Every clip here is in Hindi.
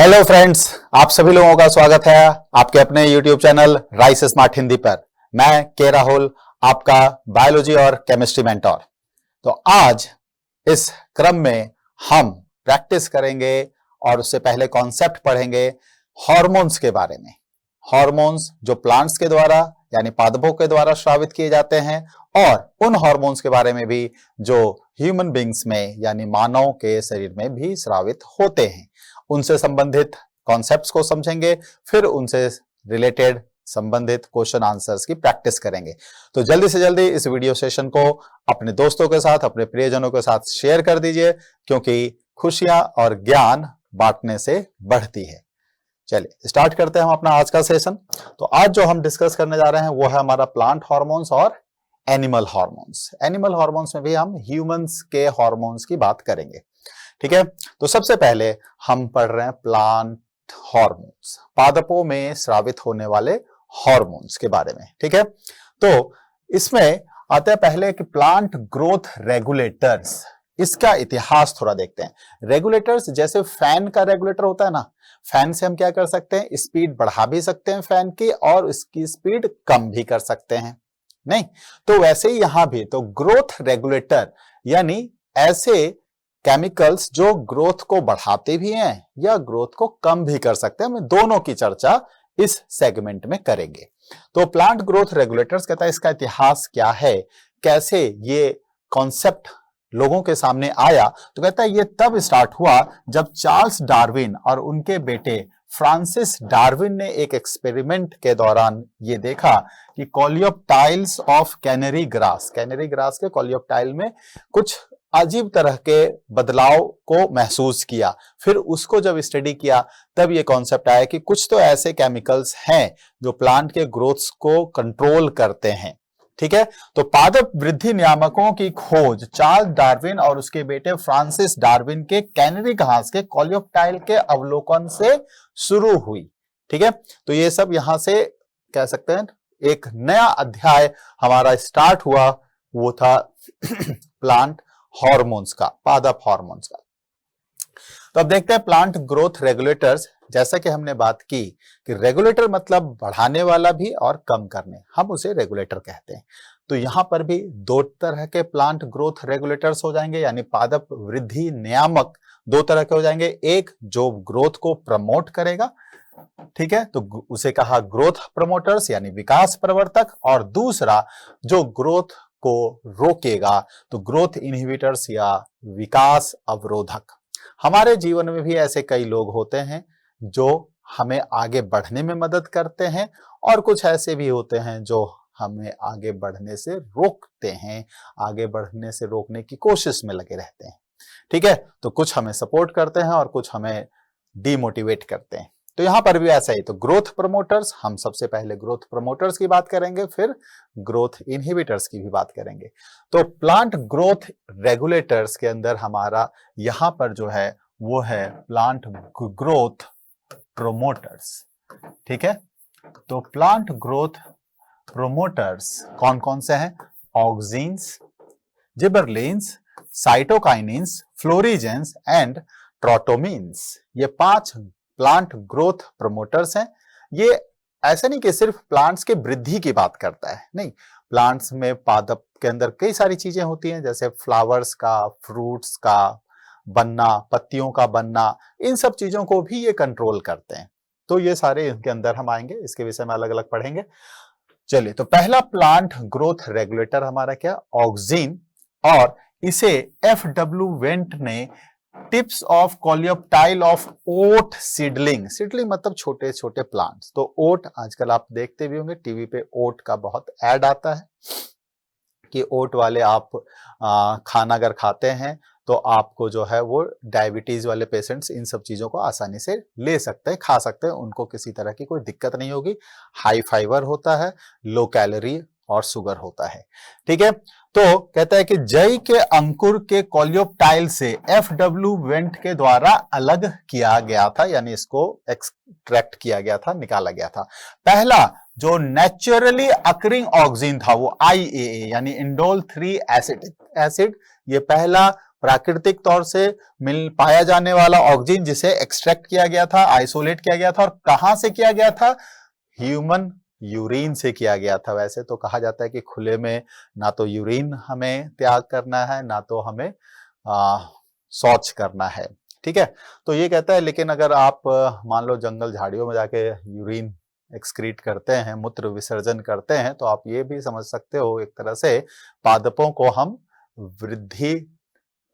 हेलो फ्रेंड्स, आप सभी लोगों का स्वागत है आपके अपने YouTube channel rice smart Hindi पर। मैं के राहुल, आपका बायोलॉजी और केमिस्ट्री मेंटोर। तो आज इस क्रम में हम प्रैक्टिस करेंगे और उससे पहले कॉन्सेप्ट पढ़ेंगे हॉर्मोन्स के बारे में। हॉर्मोन्स जो प्लांट्स के द्वारा यानी पादपों के द्वारा स्रावित किए जाते हैं और उन हॉर्मोन्स के बारे में भी जो ह्यूमन बींग्स में यानी मानव के शरीर में भी स्रावित होते हैं, उनसे संबंधित कॉन्सेप्ट्स को समझेंगे, फिर उनसे रिलेटेड संबंधित क्वेश्चन आंसर्स की प्रैक्टिस करेंगे। तो जल्दी से जल्दी इस वीडियो सेशन को अपने दोस्तों के साथ, अपने प्रियजनों के साथ शेयर कर दीजिए, क्योंकि खुशियां और ज्ञान बांटने से बढ़ती है। चलिए स्टार्ट करते हैं हम अपना आज का सेशन। तो आज जो हम डिस्कस करने जा रहे हैं वो है हमारा प्लांट हार्मोन्स और एनिमल हार्मोन्स। एनिमल हार्मोन्स में भी हम ह्यूमंस के हार्मोन्स की बात करेंगे, ठीक है। तो सबसे पहले हम पढ़ रहे हैं प्लांट हार्मोन्स, पादपों में स्रावित होने वाले हार्मोन्स के बारे में, ठीक है। तो इसमें आते हैं पहले कि प्लांट ग्रोथ रेगुलेटर्स, इसका इतिहास थोड़ा देखते हैं। रेगुलेटर्स जैसे फैन का रेगुलेटर होता है ना, फैन से हम क्या कर सकते हैं, स्पीड बढ़ा भी सकते हैं फैन की और इसकी स्पीड कम भी कर सकते हैं, नहीं तो वैसे ही यहां भी तो ग्रोथ रेगुलेटर यानी ऐसे केमिकल्स जो ग्रोथ को बढ़ाते भी हैं या ग्रोथ को कम भी कर सकते हैं। हम दोनों की चर्चा इस सेगमेंट में करेंगे। तो प्लांट ग्रोथ रेगुलेटर्स कहता है इसका इतिहास क्या है, कैसे ये कॉन्सेप्ट लोगों के सामने आया। तो कहता है ये तब स्टार्ट हुआ जब चार्ल्स डार्विन और उनके बेटे फ्रांसिस डार्विन ने एक एक्सपेरिमेंट के दौरान ये देखा कि कोलियोप्टाइल्स ऑफ कैनरी ग्रास के कोलियोप्टाइल में कुछ अजीब तरह के बदलाव को महसूस किया। फिर उसको जब स्टडी किया तब ये कॉन्सेप्ट आया कि कुछ तो ऐसे केमिकल्स हैं जो प्लांट के ग्रोथ को कंट्रोल करते हैं, ठीक है। तो पादप वृद्धि नियामकों की खोज चार्ल्स डार्विन और उसके बेटे फ्रांसिस डार्विन के कैनरी घास के कोलियोप्टाइल के अवलोकन से शुरू हुई, ठीक है। तो ये सब यहां से कह सकते हैं एक नया अध्याय हमारा स्टार्ट हुआ, वो था प्लांट हार्मोन्स का, पादप हार्मोन्स का। तो अब देखते हैं प्लांट ग्रोथ रेगुलेटर्स। जैसा कि हमने बात की कि रेगुलेटर मतलब बढ़ाने वाला भी और कम करने, हम उसे रेगुलेटर कहते हैं। तो यहां पर भी दो तरह के प्लांट ग्रोथ रेगुलेटर्स हो जाएंगे, यानी पादप वृद्धि नियामक दो तरह के हो जाएंगे। एक जो ग्रोथ को प्रमोट करेगा, ठीक है, तो उसे कहा ग्रोथ प्रमोटर्स यानी विकास प्रवर्तक, और दूसरा जो ग्रोथ को रोकेगा तो ग्रोथ इनहिबिटर्स या विकास अवरोधक। हमारे जीवन में भी ऐसे कई लोग होते हैं जो हमें आगे बढ़ने में मदद करते हैं और कुछ ऐसे भी होते हैं जो हमें आगे बढ़ने से रोकते हैं, आगे बढ़ने से रोकने की कोशिश में लगे रहते हैं, ठीक है। तो कुछ हमें सपोर्ट करते हैं और कुछ हमें डिमोटिवेट करते हैं। तो यहां पर भी ऐसा ही। तो ग्रोथ प्रमोटर्स, हम सबसे पहले ग्रोथ प्रमोटर्स की बात करेंगे, फिर ग्रोथ इनहिबिटर्स की भी बात करेंगे। तो प्लांट ग्रोथ रेगुलेटर्स के अंदर हमारा यहां पर जो है वो है प्लांट ग्रोथ प्रोमोटर्स, ठीक है। तो प्लांट ग्रोथ प्रोमोटर्स कौन कौन से हैं? Auxins, gibberellins, cytokinins, florigens and traumatins. ये 5 प्लांट ग्रोथ प्रमोटर्स हैं। ये ऐसा नहीं कि सिर्फ प्लांट्स के वृद्धि की बात करता है, नहीं, प्लांट्स में पादप के अंदर कई सारी चीजें होती हैं, जैसे फ्लावर्स का, फ्रूट्स का बनना, पत्तियों का बनना, इन सब चीजों को भी ये कंट्रोल करते हैं। तो ये सारे इनके अंदर हम आएंगे, इसके विषय में अलग अलग पढ़ेंगे। चलिए, तो पहला प्लांट ग्रोथ रेगुलेटर हमारा क्या? ऑक्सीन, और इसे FW वेंट ने tips of coleoptile of oat seedling, seedling मतलब छोटे छोटे प्लांट्स। तो ओट आजकल आप देखते भी होंगे टीवी पे, ओट का बहुत ऐड आता है कि ओट वाले आप खाना अगर खाते हैं तो आपको जो है वो डायबिटीज वाले पेशेंट्स इन सब चीजों को आसानी से ले सकते हैं, खा सकते हैं, उनको किसी तरह की कोई दिक्कत नहीं होगी। हाई फाइबर होता है, लो कैलोरी और शुगर होता है, ठीक है। तो कहता है कि जई के अंकुर के कोलियोप्टाइल से FW वेंट के द्वारा अलग किया गया था, यानी इसको एक्सट्रैक्ट किया गया था, निकाला गया था। पहला जो नेचुरली अकरिंग ऑक्सीन था वो IAA यानी इंडोल 3 एसिड, ये पहला प्राकृतिक तौर से मिल पाया जाने वाला ऑक्सीजन जिसे एक्सट्रैक्ट किया गया था, आइसोलेट किया गया था, और कहां से किया गया था? ह्यूमन यूरिन से किया गया था। वैसे तो कहा जाता है कि खुले में ना तो यूरिन हमें त्याग करना है, ना तो हमें शौच करना है, ठीक है। तो ये कहता है, लेकिन अगर आप मान लो जंगल झाड़ियों में जाके यूरिन एक्सक्रीट करते हैं, मूत्र विसर्जन करते हैं, तो आप ये भी समझ सकते हो एक तरह से पादपों को हम वृद्धि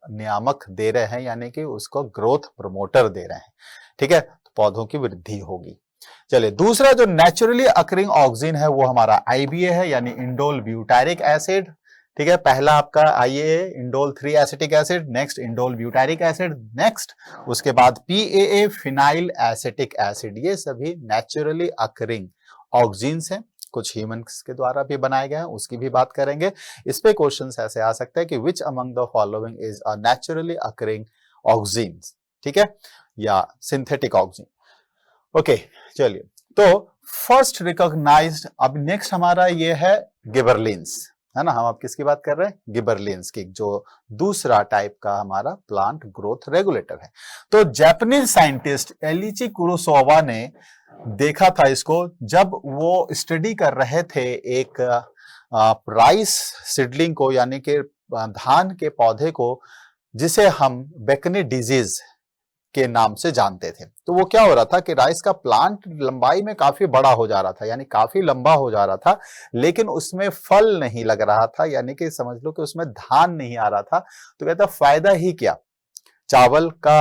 नियामक दे रहे हैं, यानी कि उसको ग्रोथ प्रमोटर दे रहे हैं, ठीक है। तो पौधों की वृद्धि होगी। चलिए, दूसरा जो नेचुरली अकरिंग ऑक्सीजन है वो हमारा IBA है, यानी इंडोल ब्यूटारिक एसिड, ठीक है। पहला आपका IAA indole 3 acetic acid, next indole butyric acid, next उसके बाद PAA फिनाइल एसिटिक एसिड। ये सभी नेचुरली अकरिंग ऑक्सीजन हैं, कुछ ह्यूमंस के द्वारा भी बनाए गए हैं, उसकी भी बात करेंगे। इस पे क्वेश्चंस ऐसे आ सकते हैं कि which among the following is a naturally occurring oxygen, ठीक है, या सिंथेटिक ऑक्सीजन। ओके, चलिए, तो फर्स्ट रिकॉग्नाइज्ड, अब नेक्स्ट हमारा ये है गिबरलिंस, है ना। हम अब किसकी बात कर रहे हैं? गिबरलिंस की, जो दूसरा टाइप का हमारा प्लांट ग्रोथ रेगुलेटर है। तो जापानीज साइंटिस्ट एलिची कुरोसावा ने देखा था इसको, जब वो स्टडी कर रहे थे एक राइस सीडलिंग को, यानी कि धान के पौधे को, जिसे हम बेकनी डिजीज के नाम से जानते थे। तो वो क्या हो रहा था कि राइस का प्लांट लंबाई में काफी बड़ा हो जा रहा था, यानी काफी लंबा हो जा रहा था, लेकिन उसमें फल नहीं लग रहा था, यानी कि समझ लो कि उसमें धान नहीं आ रहा था। तो कहता फायदा ही क्या, चावल का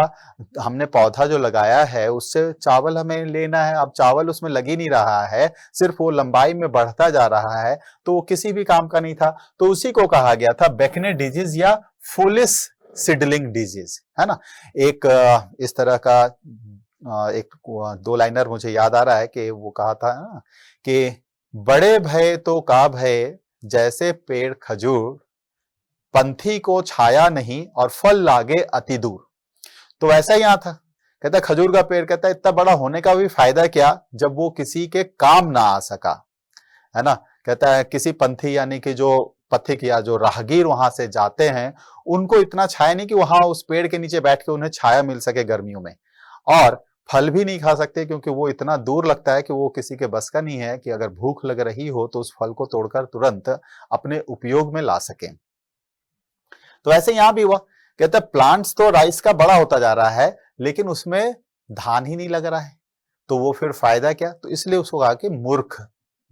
हमने पौधा जो लगाया है उससे चावल हमें लेना है, अब चावल उसमें लग ही नहीं रहा है, सिर्फ वो लंबाई में बढ़ता जा रहा है, तो वो किसी भी काम का नहीं था। तो उसी को कहा गया था बेकनी डिजीज या फुलिस सीडलिंग डिजीज, है ना। एक इस तरह का एक 2 लाइनर मुझे याद आ रहा है कि वो कहा था ना कि बड़े भय तो का भय, जैसे पेड़ खजूर, पंथी को छाया नहीं और फल लागे अति दूर। तो वैसा ही यहाँ था, कहता खजूर का पेड़, कहता इतना बड़ा होने का भी फायदा क्या जब वो किसी के काम ना आ सका, है ना। कहता है किसी पंथी यानी कि जो पथिक या जो राहगीर वहां से जाते हैं, उनको इतना छाया नहीं कि वहां उस पेड़ के नीचे बैठ के उन्हें छाया मिल सके गर्मियों में, और फल भी नहीं खा सकते क्योंकि वो इतना दूर लगता है कि वो किसी के बस का नहीं है कि अगर भूख लग रही हो तो उस फल को तोड़कर तुरंत अपने उपयोग में ला सके। तो ऐसे यहां भी हुआ, कहते प्लांट्स तो राइस का बड़ा होता जा रहा है लेकिन उसमें धान ही नहीं लग रहा है, तो वो फिर फायदा क्या। तो इसलिए उसको कहा कि मूर्ख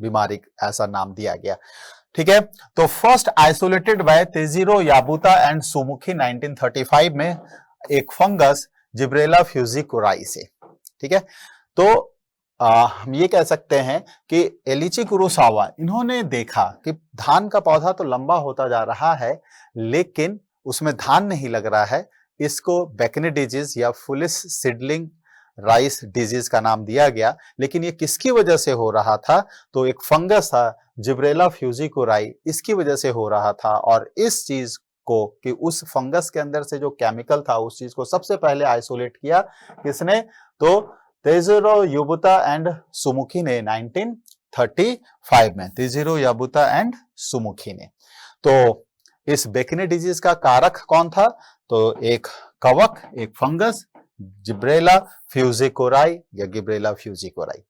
बीमारी, ऐसा नाम दिया गया, ठीक है। तो फर्स्ट आइसोलेटेड बाय तेजिरो याबुता एंड सुमुखी 1935 में एक फंगस जिब्रेला फ्यूजिकुराई से, ठीक है। तो हम ये कह सकते हैं कि एलिची कुरोसावा इन्होंने देखा कि धान का पौधा तो लंबा होता जा रहा है लेकिन उसमें धान नहीं लग रहा है, इसको बेकनी डिजीज या फुलिस सीडलिंग राइस डिजीज का नाम दिया गया। लेकिन ये किसकी वजह से हो रहा था? तो एक फंगस था जिब्रेला फ्यूजिकुराई, इसकी वजह से हो रहा था। और इस चीज को कि उस फंगस के अंदर से जो केमिकल था उस चीज को सबसे पहले आइसोलेट किया किसने? तो तेजिरो याबुता एंड सुमुखी ने 1935 में, तेजिरो याबुता एंड सुमुखी ने। तो इस बेकनी डिजीज का कारक कौन था? तो एक कवक, एक फंगस, जिब्रेला फ्यूजिकुराई या गिब्रेला फ्यूजिकुराई।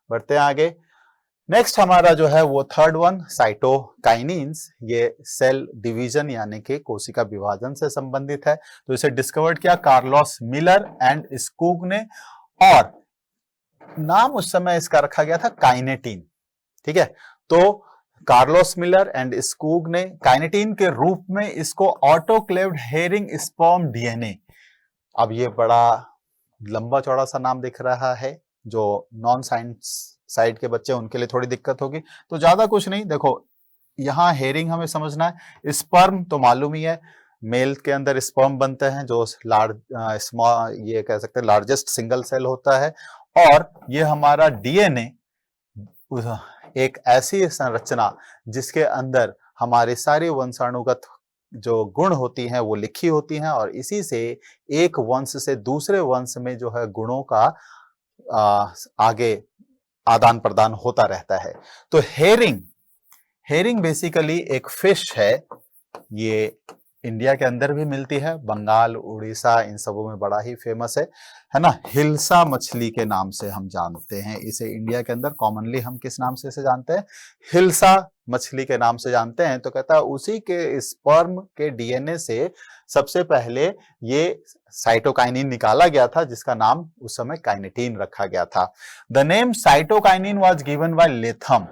बढ़ते हैं आगे। नेक्स्ट हमारा जो है वो थर्ड वन साइटोकाइनिन्स, ये सेल डिवीजन यानी कि कोशिका विभाजन से संबंधित है। तो इसे डिस्कवर्ड किया कार्लोस मिलर एंड स्कूग ने, और नाम उस समय इसका रखा गया था काइनेटिन, ठीक है। तो कार्लोस मिलर एंड स्कूग ने काइनेटिन के रूप में इसको ऑटोक्लेव्ड हेरिंग स्पर्म डीएनए, अब ये बड़ा लंबा चौड़ा सा नाम दिख रहा है, जो नॉन साइंस साइड के बच्चे उनके लिए थोड़ी दिक्कत होगी। तो ज्यादा कुछ नहीं, देखो यहाँ हेरिंग हमें समझना है, स्पर्म तो मालूम ही है, मेल के अंदर स्पर्म बनते हैं जो ये कह सकते हैं लार्जेस्ट सिंगल सेल होता है, और ये हमारा डीएनए एक ऐसी संरचना जिसके अंदर हमारे सारे वंशाणुगत जो गुण होती हैं वो लिखी होती हैं, और इसी से एक वंश से दूसरे वंश में जो है गुणों का आगे आदान प्रदान होता रहता है। तो हेरिंग बेसिकली एक फिश है, ये इंडिया के अंदर भी मिलती है, बंगाल, उड़ीसा, इन सबों में बड़ा ही फेमस है ना। हिल्सा मछली के नाम से हम जानते हैं इसे, इंडिया के अंदर कॉमनली हम किस नाम से इसे जानते हैं, हिल्सा मछली के नाम से जानते हैं। तो कहता है उसी के स्पर्म के डीएनए से सबसे पहले ये साइटोकाइनिन निकाला गया था, जिसका नाम उस समय काइनेटिन रखा गया था। The name cytokinin was given by Latham.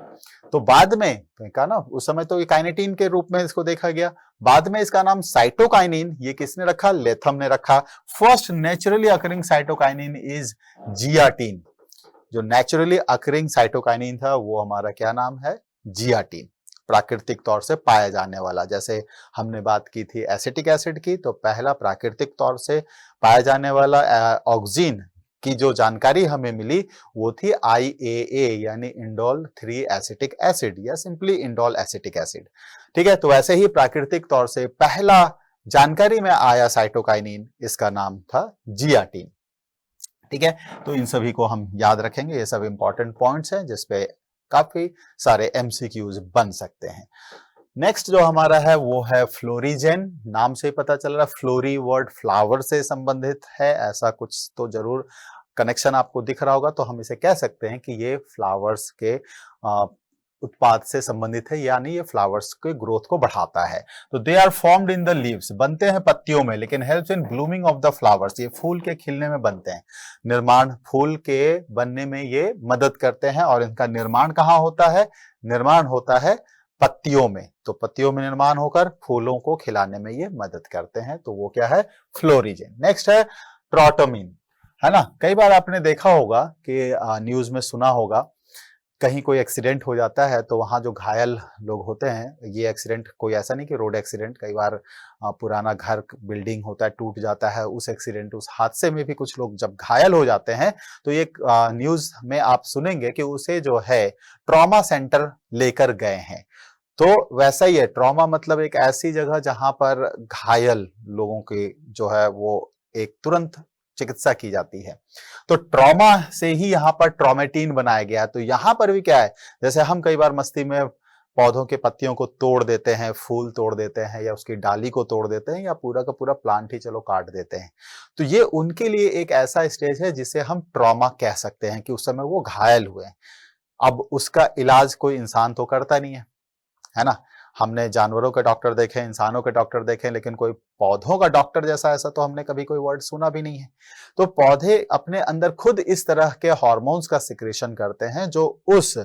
तो बाद में कहा ना, उस समय तो ये काइनेटिन के रूप में इसको देखा गया, बाद में इसका नाम साइटोकाइनिन ये किसने रखा, लेथम ने रखा। First naturally occurring cytokinin is zeatin. जो नेचुरली अकरिंग साइटोकाइनिन था वो हमारा क्या नाम है, जियाटिन, प्राकृतिक तौर से पाया जाने वाला। जैसे हमने बात की थी एसिटिक एसिड की, तो पहला प्राकृतिक तौर से पाया जाने वाला ऑक्सीजन की जो जानकारी हमें मिली वो थी IAA यानी इंडोल 3 एसिटिक एसिड या सिंपली इंडोल एसिटिक एसिड। ठीक है, तो वैसे ही प्राकृतिक तौर से पहला जानकारी में आया साइटोकाइनिन, इसका नाम था जियाटिन। ठीक है, तो इन सभी को हम याद रखेंगे, ये सब इंपॉर्टेंट पॉइंट्स हैं जिसपे काफी सारे MCQs बन सकते हैं। नेक्स्ट जो हमारा है वो है फ्लोरीजेन। नाम से ही पता चल रहा है, फ्लोरी वर्ड फ्लावर से संबंधित है, ऐसा कुछ तो जरूर कनेक्शन आपको दिख रहा होगा। तो हम इसे कह सकते हैं कि ये फ्लावर्स के उत्पाद से संबंधित है, यानी ये फ्लावर्स के ग्रोथ को बढ़ाता है। तो they are formed in the leaves, बनते हैं पत्तियों में, लेकिन helps in blooming of the flowers, ये फूल के खिलने में बनते हैं। निर्माण फूल के बनने में ये मदद करते हैं। और इनका निर्माण कहाँ होता है, निर्माण होता है पत्तियों में। तो पत्तियों में निर्माण होकर फूलों को खिलाने में ये मदद करते हैं, तो वो क्या है, फ्लोरीजेन। नेक्स्ट है ट्रोटोमिन, है ना। कई बार आपने देखा होगा कि न्यूज में सुना होगा, कहीं कोई एक्सीडेंट हो जाता है तो वहां जो घायल लोग होते हैं, ये एक्सीडेंट कोई ऐसा नहीं कि रोड एक्सीडेंट, कई बार पुराना घर बिल्डिंग होता है टूट जाता है, उस एक्सीडेंट उस हादसे में भी कुछ लोग जब घायल हो जाते हैं तो ये न्यूज में आप सुनेंगे कि उसे जो है ट्रॉमा सेंटर लेकर गए हैं। तो वैसा ही है, ट्रॉमा मतलब एक ऐसी जगह जहां पर घायल लोगों की जो है वो एक तुरंत चिकित्सा की जाती है। तो ट्रॉमा से ही यहाँ पर ट्रॉमेटिन बनाया गया। तो यहाँ पर भी क्या है, जैसे हम कई बार मस्ती में पौधों के पत्तियों को तोड़ देते हैं, फूल तोड़ देते हैं, या उसकी डाली को तोड़ देते हैं, या पूरा का पूरा प्लांट ही चलो काट देते हैं। तो ये उनके लिए एक ऐसा स्टेज है जिसे हम ट्रॉमा कह सकते हैं, कि उस समय वो घायल हुए। अब उसका इलाज कोई इंसान तो करता नहीं है ना। हमने जानवरों के डॉक्टर देखे, इंसानों के डॉक्टर देखे, लेकिन कोई पौधों का डॉक्टर जैसा ऐसा तो हमने कभी कोई वर्ड सुना भी नहीं है। तो पौधे अपने अंदर खुद इस तरह के हार्मोन्स का सिक्रेशन करते हैं जो उस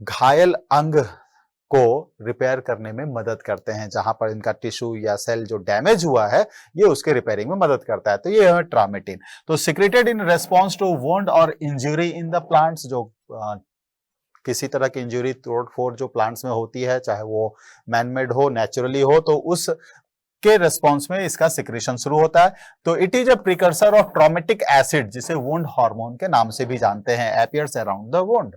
घायल अंग को रिपेयर करने में मदद करते हैं, जहां पर इनका टिश्यू या सेल जो डैमेज हुआ है ये उसके रिपेयरिंग में मदद करता है। तो ये है ट्रामेटिन। तो secreted in response to wound और इंजरी इन द प्लांट्स, जो किसी तरह की इंजरी तोड़ फोड़ जो प्लांट्स में होती है, चाहे वो मैनमेड हो नेचुरली हो, तो उस के रिस्पॉन्स में इसका सिक्रेशन शुरू होता है। तो it is a precursor of traumatic acid, जिसे वुंड हार्मोन के नाम से भी जानते हैं, अपीयर्स अराउंड द वुंड।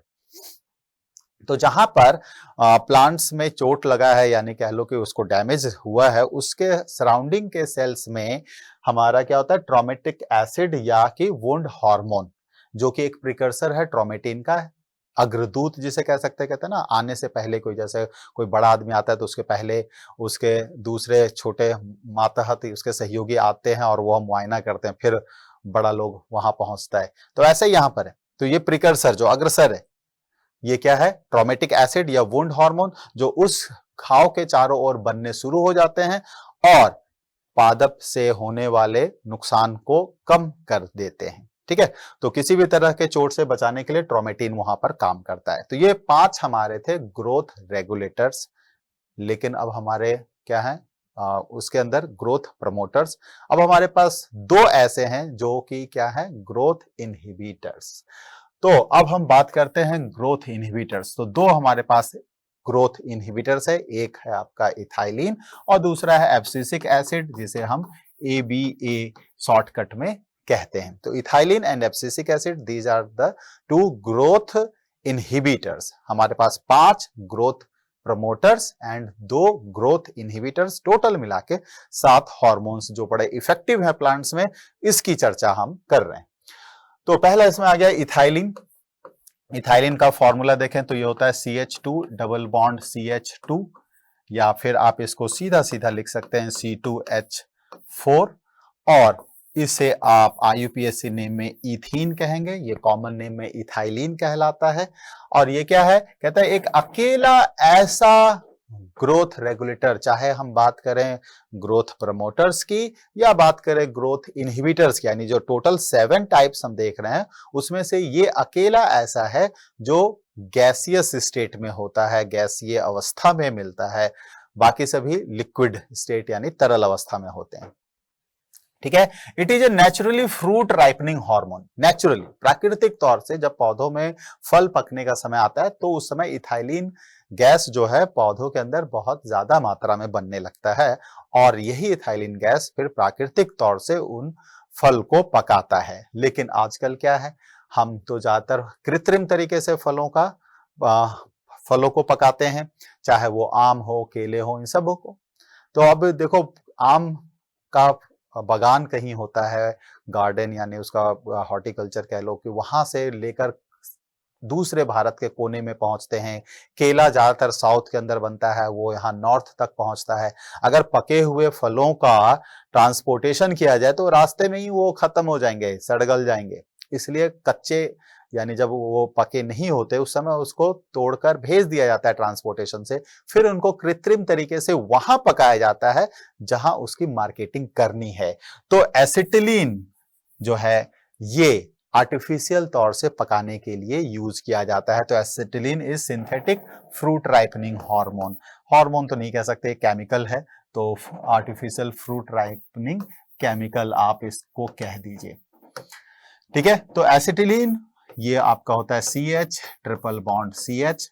तो जहां पर प्लांट्स में चोट लगा है, यानी कह लो कि उसको डैमेज हुआ है, उसके सराउंडिंग के सेल्स में हमारा क्या होता है, ट्रॉमेटिक एसिड या कि वुंड हार्मोन, जो कि एक प्रिकर्सर है ट्रॉमेटिन का, अग्रदूत जिसे कह सकते हैं। कहते हैं ना, आने से पहले कोई, जैसे कोई बड़ा आदमी आता है तो उसके पहले उसके दूसरे छोटे मातहत उसके सहयोगी आते हैं और वो मुआयना करते हैं, फिर बड़ा लोग वहां पहुंचता है। तो ऐसे ही यहां पर है। तो ये प्रिकर्सर जो अग्रसर है, ये क्या है, ट्रॉमेटिक एसिड या वुंड हार्मोन, जो उस घाव के चारों ओर बनने शुरू हो जाते हैं और पादप से होने वाले नुकसान को कम कर देते हैं। ठीक है, तो किसी भी तरह के चोट से बचाने के लिए ट्रॉमेटिन वहां पर काम करता है। तो ये 5 हमारे थे ग्रोथ रेगुलेटर्स। लेकिन अब हमारे क्या है, उसके अंदर ग्रोथ प्रमोटर्स। अब हमारे पास 2 ऐसे हैं जो कि क्या है, ग्रोथ इनहिबिटर्स। तो अब हम बात करते हैं ग्रोथ इनहिबिटर्स। तो 2 हमारे पास ग्रोथ इनहिबिटर्स है, एक है आपका इथाइलिन और दूसरा है एब्सिसिक एसिड, जिसे हम ABA शॉर्टकट में कहते हैं। तो ethylene and abscisic acid, these are the 2 growth inhibitors. हमारे पास 5 growth promoters and 2 growth inhibitors, total मिला के 7 हॉर्मोन्स जो बड़े इफेक्टिव हैं प्लांट्स में, इसकी चर्चा हम कर रहे हैं। तो पहला इसमें आ गया इथाइलिन। इथाइलिन का फॉर्मूला देखें तो ये होता है CH2 डबल बॉन्ड CH2, या फिर आप इसको सीधा सीधा लिख सकते हैं C2H4, और इसे आप IUPAC नेम में इथीन कहेंगे, ये कॉमन नेम में इथाइलिन कहलाता है। और ये क्या है, कहता है एक अकेला ऐसा ग्रोथ रेगुलेटर, चाहे हम बात करें ग्रोथ प्रमोटर्स की या बात करें ग्रोथ इनहिबिटर्स की, यानी जो टोटल 7 टाइप्स हम देख रहे हैं उसमें से ये अकेला ऐसा है जो गैसियस स्टेट में होता है, गैसीय अवस्था में मिलता है, बाकी सभी लिक्विड स्टेट यानी तरल अवस्था में होते हैं। ठीक है, it is a naturally fruit ripening hormone. Naturally, प्राकृतिक तौर से जब पौधों में फल पकने का समय आता है तो उस समय इथाइलिन गैस जो है पौधों के अंदर बहुत ज्यादा मात्रा में बनने लगता है, और यही इथाइलिन गैस फिर प्राकृतिक तौर से उन फल को पकाता है। लेकिन आजकल क्या है, हम तो ज्यादातर कृत्रिम तरीके से फलों को पकाते हैं, चाहे वो आम हो, केले हो, इन सब को। तो अब देखो, आम का बागान कहीं होता है, गार्डन यानी उसका हॉर्टिकल्चर कह लो, कि वहां से लेकर दूसरे भारत के कोने में पहुंचते हैं। केला ज्यादातर साउथ के अंदर बनता है, वो यहाँ नॉर्थ तक पहुंचता है। अगर पके हुए फलों का ट्रांसपोर्टेशन किया जाए तो रास्ते में ही वो खत्म हो जाएंगे, सड़गल जाएंगे। इसलिए कच्चे यानी जब वो पके नहीं होते उस समय उसको तोड़कर भेज दिया जाता है ट्रांसपोर्टेशन से, फिर उनको कृत्रिम तरीके से वहां पकाया जाता है जहां उसकी मार्केटिंग करनी है। तो एसिटिलीन जो है ये आर्टिफिशियल तौर से पकाने के लिए यूज किया जाता है। तो acetylene is synthetic fruit ripening hormone. Hormone तो नहीं कह सकते, केमिकल है, तो आर्टिफिशियल फ्रूट राइपनिंग केमिकल आप इसको कह दीजिए। ठीक है, तो एसिटिलीन ये आपका होता है CH ट्रिपल बॉन्ड CH,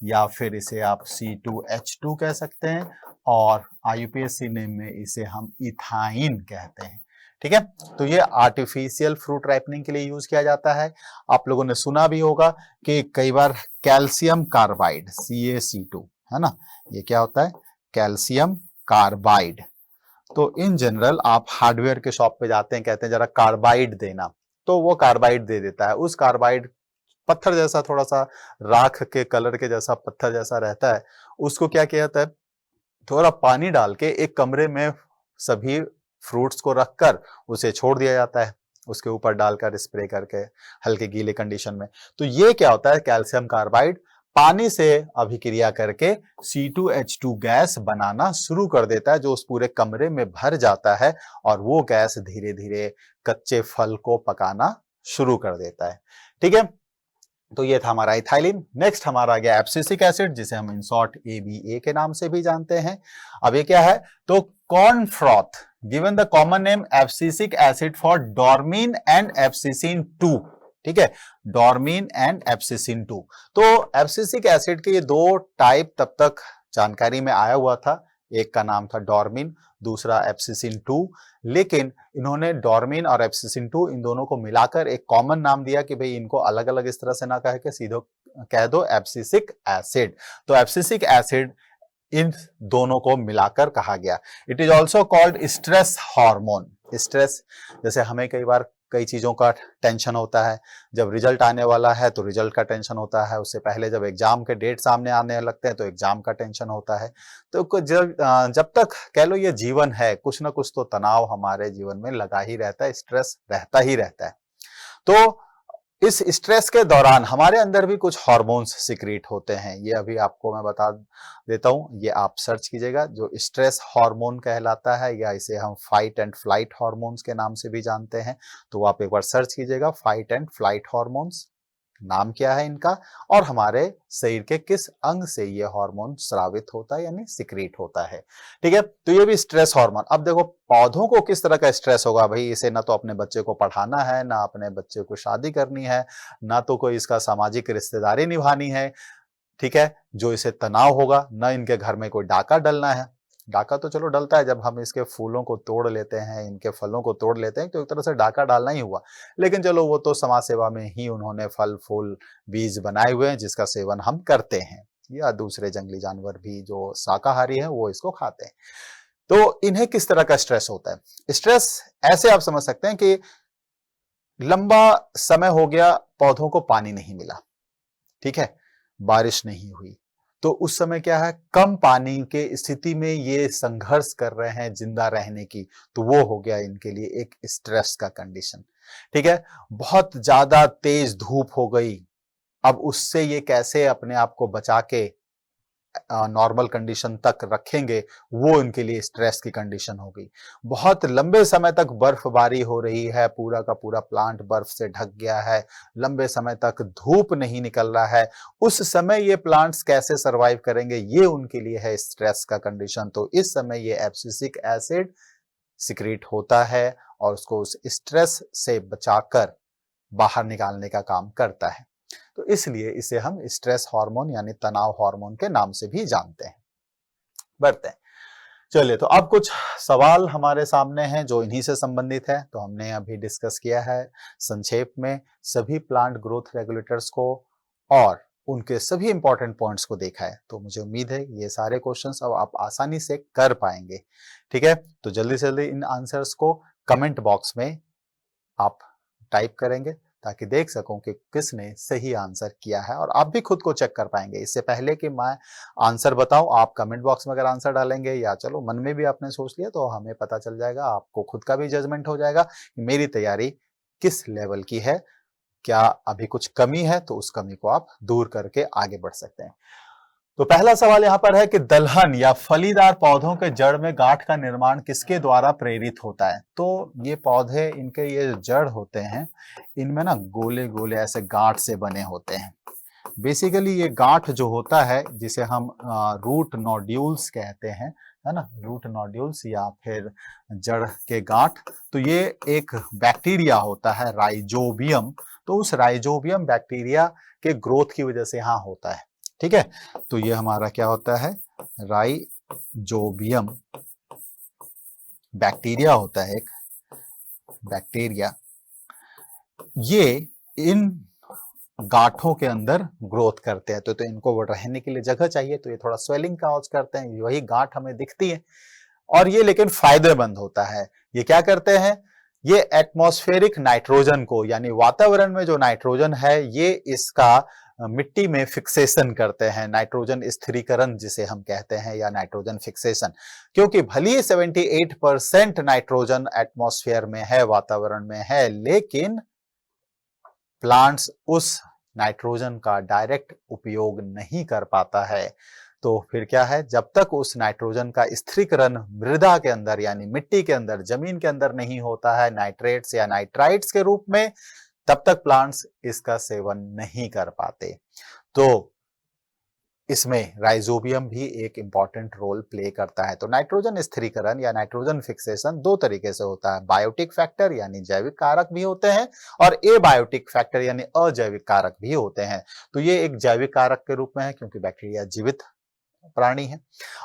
या फिर इसे आप C2H2 कह सकते हैं, और IUPAC नेम में इसे हम इथाइन कहते हैं। ठीक है, तो ये आर्टिफिशियल फ्रूट राइपनिंग के लिए यूज किया जाता है। आप लोगों ने सुना भी होगा कि कई बार कैल्शियम कार्बाइड CaC2 है ना, ये क्या होता है, कैल्शियम कार्बाइड। तो इन जनरल आप हार्डवेयर के शॉप पे जाते हैं, कहते हैं जरा कार्बाइड देना, तो वो कार्बाइड दे देता है। उस कार्बाइड पत्थर जैसा, थोड़ा सा राख के कलर के जैसा पत्थर जैसा रहता है, उसको क्या किया जाता है, थोड़ा पानी डाल के एक कमरे में सभी फ्रूट्स को रखकर उसे छोड़ दिया जाता है, उसके ऊपर डालकर स्प्रे करके हल्के गीले कंडीशन में। तो ये क्या होता है, कैल्शियम कार्बाइड पानी से अभिक्रिया करके C2H2 गैस बनाना शुरू कर देता है, जो उस पूरे कमरे में भर जाता है, और वो गैस धीरे धीरे कच्चे फल को पकाना शुरू कर देता है। ठीक है, तो ये था हमारा इथाइलिन। नेक्स्ट हमारा आ गया एब्सिसिक एसिड, जिसे हम इन शॉर्ट ABA के नाम से भी जानते हैं। अब ये क्या है, तो corn froth, given the common name abscisic acid for dormin and abscisin 2। ठीक है, डॉर्मिन एंड एब्सिसिन 2। तो एब्सिसिक एसिड के ये 2 टाइप तब तक जानकारी में आया हुआ था, एक का नाम था डॉर्मिन, दूसरा एब्सिसिन 2। लेकिन इन्होंने डॉर्मिन और एब्सिसिन 2 इन दोनों को मिलाकर एक कॉमन नाम दिया कि भाई इनको अलग अलग इस तरह से ना कह के सीधे कह दो एब्सिसिक एसिड। तो एब्सिसिक एसिड इन दोनों को मिलाकर कहा गया। It is also called stress hormone. Stress, जैसे हमें कई बार कई चीजों का टेंशन होता है, जब रिजल्ट आने वाला है तो रिजल्ट का टेंशन होता है, उससे पहले जब एग्जाम के डेट सामने आने लगते हैं तो एग्जाम का टेंशन होता है। तो जब तक कह लो ये जीवन है, कुछ ना कुछ तो तनाव हमारे जीवन में लगा ही रहता है, स्ट्रेस रहता ही रहता है। तो इस स्ट्रेस के दौरान हमारे अंदर भी कुछ हार्मोन्स सिक्रीट होते हैं, ये अभी आपको मैं बता देता हूं, ये आप सर्च कीजिएगा, जो स्ट्रेस हार्मोन कहलाता है, या इसे हम फाइट एंड फ्लाइट हार्मोन्स के नाम से भी जानते हैं। तो आप एक बार सर्च कीजिएगा, फाइट एंड फ्लाइट हार्मोन्स नाम क्या है इनका, और हमारे शरीर के किस अंग से ये हार्मोन स्रावित होता है यानी सिक्रीट होता है। ठीक है, तो ये भी स्ट्रेस हार्मोन। अब देखो पौधों को किस तरह का स्ट्रेस होगा, भाई इसे ना तो अपने बच्चे को पढ़ाना है, ना अपने बच्चे को शादी करनी है, ना तो कोई इसका सामाजिक रिश्तेदारी निभानी है। ठीक है, जो इसे तनाव होगा, ना इनके घर में कोई डाका डलना है। डाका तो चलो डलता है जब हम इसके फूलों को तोड़ लेते हैं, इनके फलों को तोड़ लेते हैं, तो एक तरह से डाका डालना ही हुआ। लेकिन चलो वो तो समाज सेवा में ही उन्होंने फल फूल बीज बनाए हुए हैं जिसका सेवन हम करते हैं, या दूसरे जंगली जानवर भी जो शाकाहारी हैं वो इसको खाते हैं। तो इन्हें किस तरह का स्ट्रेस होता है, स्ट्रेस ऐसे आप समझ सकते हैं कि लंबा समय हो गया पौधों को पानी नहीं मिला, ठीक है, बारिश नहीं हुई, तो उस समय क्या है, कम पानी के स्थिति में ये संघर्ष कर रहे हैं जिंदा रहने की, तो वो हो गया इनके लिए एक स्ट्रेस का कंडीशन। ठीक है, बहुत ज्यादा तेज धूप हो गई, अब उससे ये कैसे अपने आप को बचा के नॉर्मल कंडीशन तक रखेंगे, वो इनके लिए स्ट्रेस की कंडीशन हो गई। बहुत लंबे समय तक बर्फबारी हो रही है, पूरा का पूरा प्लांट बर्फ से ढक गया है, लंबे समय तक धूप नहीं निकल रहा है, उस समय ये प्लांट्स कैसे सरवाइव करेंगे, ये उनके लिए है स्ट्रेस का कंडीशन। तो इस समय ये एब्सिसिक एसिड सिक्रीट होता है और उसको उस स्ट्रेस से बचाकर बाहर निकालने का काम करता है। तो इसलिए इसे हम स्ट्रेस हार्मोन यानी तनाव हार्मोन के नाम से भी जानते हैं। बढ़ते हैं, चलिए, तो अब कुछ सवाल हमारे सामने हैं जो इन्हीं से संबंधित है। तो हमने अभी डिस्कस किया है संक्षेप में सभी प्लांट ग्रोथ रेगुलेटर्स को और उनके सभी इंपॉर्टेंट पॉइंट्स को देखा है। तो मुझे उम्मीद है ये सारे क्वेश्चंस अब आप आसानी से कर पाएंगे। ठीक है, तो जल्दी से जल्दी इन आंसर्स को कमेंट बॉक्स में आप टाइप करेंगे ताकि देख सकूं कि किसने सही आंसर किया है और आप भी खुद को चेक कर पाएंगे। इससे पहले कि मैं आंसर बताऊं, आप कमेंट बॉक्स में अगर आंसर डालेंगे या चलो मन में भी आपने सोच लिया, तो हमें पता चल जाएगा, आपको खुद का भी जजमेंट हो जाएगा कि मेरी तैयारी किस लेवल की है, क्या अभी कुछ कमी है, तो उस कमी को आप दूर करके आगे बढ़ सकते हैं। तो पहला सवाल यहां पर है कि दलहन या फलीदार पौधों के जड़ में गांठ का निर्माण किसके द्वारा प्रेरित होता है। तो ये पौधे, इनके ये जड़ होते हैं, इनमें ना गोले गोले ऐसे गांठ से बने होते हैं। बेसिकली ये गांठ जो होता है, जिसे हम रूट नोड्यूल्स कहते हैं, है ना, रूट नोड्यूल्स या फिर जड़ के गांठ, तो ये एक बैक्टीरिया होता है राइजोबियम। तो उस राइजोबियम बैक्टीरिया के ग्रोथ की वजह से यहाँ होता है। ठीक है, तो ये हमारा क्या होता है, राइजोबियम बैक्टीरिया होता है, एक बैक्टीरिया। ये इन गांठों के अंदर ग्रोथ करते हैं। तो इनको रहने के लिए जगह चाहिए, तो ये थोड़ा स्वेलिंग काज करते हैं, वही गांठ हमें दिखती है। और ये लेकिन फायदेमंद होता है। ये क्या करते हैं, ये एटमॉस्फेरिक नाइट्रोजन को, यानी वातावरण में जो नाइट्रोजन है, ये इसका मिट्टी में फिक्सेशन करते हैं, नाइट्रोजन स्थिरीकरण जिसे हम कहते हैं, या नाइट्रोजन फिक्सेशन। क्योंकि भले 78% नाइट्रोजन एटमॉस्फेयर में है, वातावरण में है, लेकिन प्लांट्स उस नाइट्रोजन का डायरेक्ट उपयोग नहीं कर पाता है। तो फिर क्या है, जब तक उस नाइट्रोजन का स्थिरीकरण मृदा के अंदर यानी मिट्टी के अंदर, जमीन के अंदर नहीं होता है नाइट्रेट्स या नाइट्राइट्स के रूप में, तब तक प्लांट्स इसका सेवन नहीं कर पाते। तो इसमें राइजोबियम भी एक इंपॉर्टेंट रोल प्ले करता है। तो नाइट्रोजन स्थिरीकरण या नाइट्रोजन फिक्सेशन दो तरीके से होता है, बायोटिक फैक्टर यानी जैविक कारक भी होते हैं, और एबायोटिक फैक्टर यानी अजैविक कारक भी होते हैं। तो ये एक जैविक कारक के रूप में है क्योंकि बैक्टीरिया जीवित प्राणी है।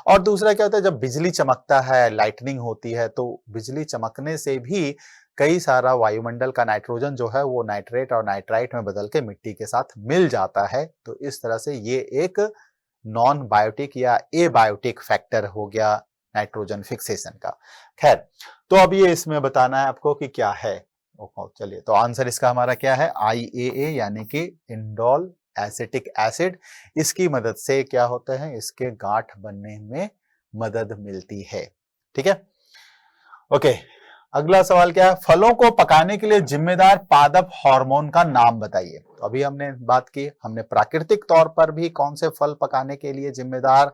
और दूसरा क्या होता है, जब बिजली चमकता है, लाइटनिंग होती है, तो बिजली चमकने से भी कई सारा वायुमंडल का नाइट्रोजन जो है वो नाइट्रेट और नाइट्राइट में बदल के मिट्टी के साथ मिल जाता है। तो इस तरह से ये एक नॉन बायोटिक या एबायोटिक फैक्टर हो गया नाइट्रोजन फिक्सेशन का। खैर, तो अब ये इसमें बताना है आपको कि क्या है। चलिए, तो आंसर इसका हमारा क्या है, IAA यानी कि इंडोल एसिटिक एसिड। इसकी मदद से क्या होता है, इसके गांठ बनने में मदद मिलती है। ठीक है, ओके। अगला सवाल क्या है, फलों को पकाने के लिए जिम्मेदार पादप हार्मोन का नाम बताइए। तो अभी हमने बात की, हमने प्राकृतिक तौर पर भी कौन से फल पकाने के लिए जिम्मेदार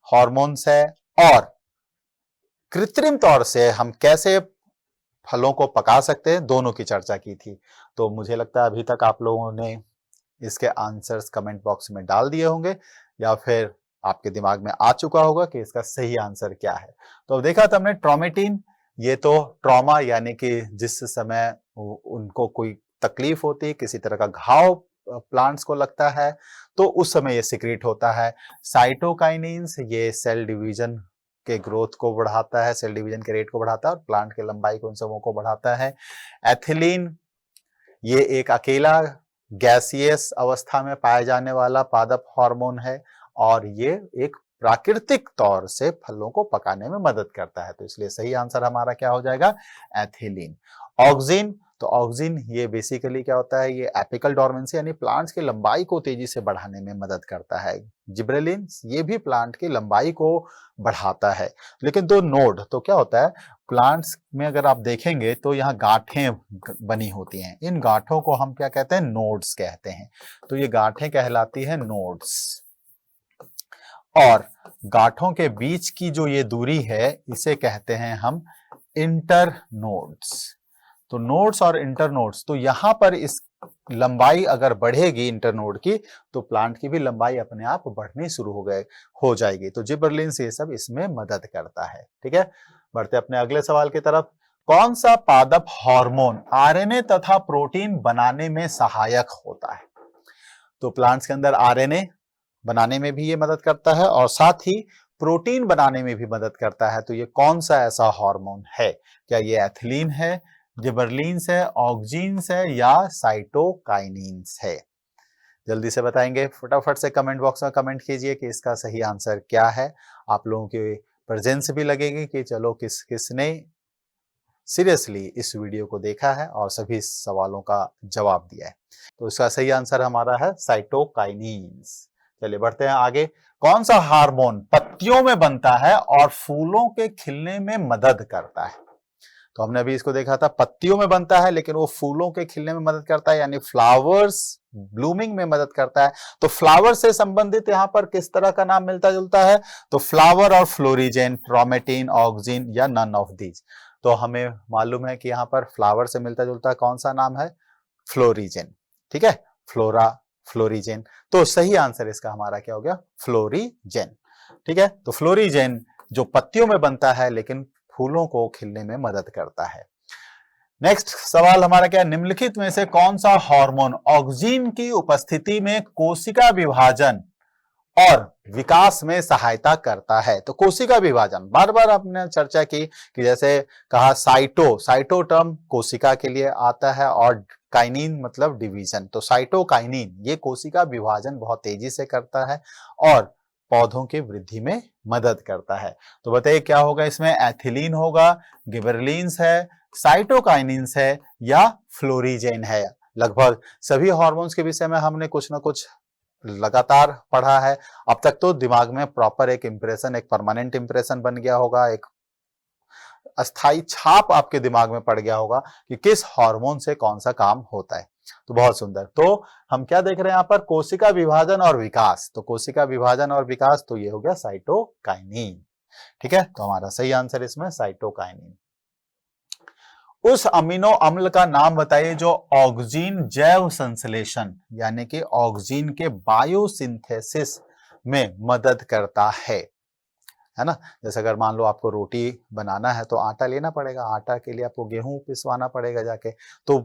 हार्मोन्स है, और कृत्रिम तौर से हम कैसे फलों को पका सकते हैं, दोनों की चर्चा की थी। तो मुझे लगता है अभी तक आप लोगों ने इसके आंसर्स कमेंट बॉक्स में डाल दिए होंगे, या फिर आपके दिमाग में आ चुका होगा कि इसका सही आंसर क्या है। तो अब देखा था हमने ट्रोमेटिन, ये तो ट्रॉमा यानी कि जिस समय उनको कोई तकलीफ होती है, किसी तरह का घाव प्लांट्स को लगता है, तो उस समय ये सिक्रीट होता है। साइटोकाइनिन्स, ये सेल डिवीजन के ग्रोथ को बढ़ाता है, सेल डिवीजन के रेट को बढ़ाता है और प्लांट के लंबाई को, उन सबों को बढ़ाता है। एथिलीन, ये एक अकेला गैसियस अवस्था में पाए जाने वाला पादप हार्मोन है, और ये एक प्राकृतिक तौर से फलों को पकाने में मदद करता है। तो इसलिए सही आंसर हमारा क्या हो जाएगा, एथिलीन। ऑक्सिन, तो ऑक्सिन ये बेसिकली क्या होता है, ये एपिकल डोर्मेंसी यानी प्लांट्स की लंबाई को तेजी से बढ़ाने में मदद करता है। जिबरेलिन्स ये भी प्लांट की लंबाई को बढ़ाता है। लेकिन दो नोड, तो क्या होता है प्लांट्स में अगर आप देखेंगे तो यहाँ गांठें बनी होती हैं, इन गांठों को हम क्या कहते हैं, नोड्स कहते हैं। तो ये गांठें कहलाती है नोड्स, और गांठों के बीच की जो ये दूरी है इसे कहते हैं हम इंटर नोड्स। तो नोड्स और इंटर नोड्स, तो यहां पर इस लंबाई अगर बढ़ेगी इंटर नोड की तो प्लांट की भी लंबाई अपने आप बढ़नी शुरू हो जाएगी। तो जिबरेलिन्स ये सब इसमें मदद करता है। ठीक है, बढ़ते अपने अगले सवाल की तरफ। कौन सा पादप हार्मोन आरएनए तथा प्रोटीन बनाने में सहायक होता है? तो प्लांट्स के अंदर आरएनए बनाने में भी ये मदद करता है और साथ ही प्रोटीन बनाने में भी मदद करता है। तो ये कौन सा ऐसा हार्मोन है? क्या ये एथिलीन है, जिबरेलिन्स है, ऑक्सीन्स है या साइटोकाइनिन्स है? जल्दी से बताएंगे, फटाफट से कमेंट बॉक्स में कमेंट कीजिए कि इसका सही आंसर क्या है। आप लोगों की प्रेजेंस भी लगेगी कि चलो किसने सीरियसली इस वीडियो को देखा है और सभी सवालों का जवाब दिया है। तो इसका सही आंसर हमारा है साइटोकाइनिन्स। चलिए बढ़ते हैं आगे। कौन सा हार्मोन पत्तियों में बनता है और फूलों के खिलने में मदद करता है? तो हमने अभी इसको देखा था, पत्तियों में बनता है लेकिन वो फूलों के खिलने में मदद करता है, यानी फ्लावर्स ब्लूमिंग में मदद करता है। तो फ्लावर से संबंधित यहां पर किस तरह का नाम मिलता जुलता है? तो फ्लावर और फ्लोरिजेन, ट्रोमेटिन, ऑक्सिन या नन ऑफ दीज। तो हमें मालूम है कि यहाँ पर फ्लावर से मिलता जुलता कौन सा नाम है? फ्लोरिजेन। ठीक है, फ्लोरा, फ्लोरिजेन। तो सही आंसर इसका हमारा क्या हो गया? फ्लोरिजेन। ठीक है, तो फ्लोरिजेन जो पत्तियों में बनता है लेकिन फूलों को खिलने में मदद करता है। नेक्स्ट सवाल हमारा क्या है? निम्नलिखित में से कौन सा हार्मोन ऑक्सीन की उपस्थिति में कोशिका विभाजन और विकास में सहायता करता है? तो कोशिका विभाजन, बार बार आपने चर्चा की कि जैसे कहा साइटो टर्म कोशिका के लिए आता है और काइनिन मतलब डिवीजन। तो साइटोकाइनिन ये कोशिका विभाजन बहुत तेजी से करता है और पौधों की वृद्धि में मदद करता है। तो बताइए क्या होगा इसमें? एथिलीन होगा, गिबरेलिन्स है, साइटोकाइनिन्स है या फ्लोरिजेन है? लगभग सभी हार्मोन्स के विषय में हमने कुछ ना कुछ लगातार पढ़ा है। अब तक तो दिमाग में प्रॉपर एक इंप्रेशन, एक परमानेंट इंप्रेशन बन गया होगा, एक अस्थाई छाप आपके दिमाग में पड़ गया होगा कि किस हार्मोन से कौन सा काम होता है। तो बहुत सुंदर। तो हम क्या देख रहे हैं यहाँ पर? कोशिका विभाजन और विकास। तो कोशिका विभाजन और विकास, तो ये हो गया साइटोकाइनिन। ठीक है, तो हमारा सही आंसर इसमें साइटोकाइनिन। उस अमीनो अम्ल का नाम बताइए जो ऑक्सीन जैव संश्लेषण यानी कि ऑक्सीन के बायोसिंथेसिस में मदद करता है ना? जैसे अगर मान लो आपको रोटी बनाना है तो आटा लेना पड़ेगा, आटा के लिए आपको गेहूं पिसवाना पड़ेगा जाके। तो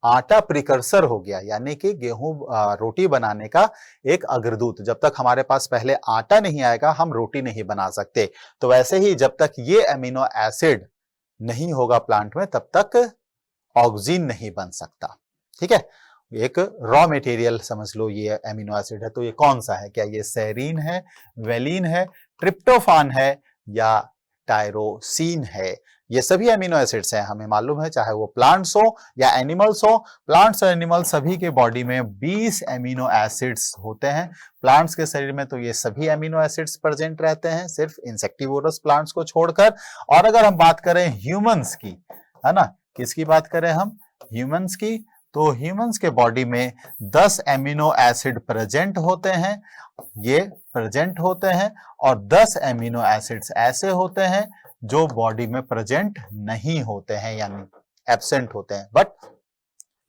आटा प्रिकर्सर हो गया, यानी कि गेहूं रोटी बनाने का एक अग्रदूत। जब तक हमारे पास पहले आटा नहीं आएगा हम रोटी नहीं बना सकते। तो वैसे ही जब तक ये अमीनो एसिड नहीं होगा प्लांट में तब तक ऑक्सीन नहीं बन सकता। ठीक है, एक रॉ मटेरियल समझ लो ये अमीनो एसिड है। तो ये कौन सा है? क्या ये सेरीन है, वेलिन है, ट्रिप्टोफान है या टायरोसिन है? ये सभी अमीनो एसिड्स हैं, हमें मालूम है, चाहे वो प्लांट्स हो या एनिमल्स हो। प्लांट्स और एनिमल्स सभी के बॉडी में 20 अमीनो एसिड्स होते हैं। प्लांट्स के शरीर में तो ये सभी अमीनो एसिड्स प्रेजेंट रहते हैं, सिर्फ इंसेक्टिवोरस प्लांट्स को छोड़कर। और अगर हम बात करें ह्यूमंस की, है ना, किसकी बात करें हम? ह्यूमंस की। तो ह्यूमंस के बॉडी में 10 एमिनो एसिड प्रेजेंट होते हैं, ये प्रेजेंट होते हैं, और 10 एमिनो एसिड्स ऐसे होते हैं जो बॉडी में प्रेजेंट नहीं होते हैं, यानी एब्सेंट होते हैं। बट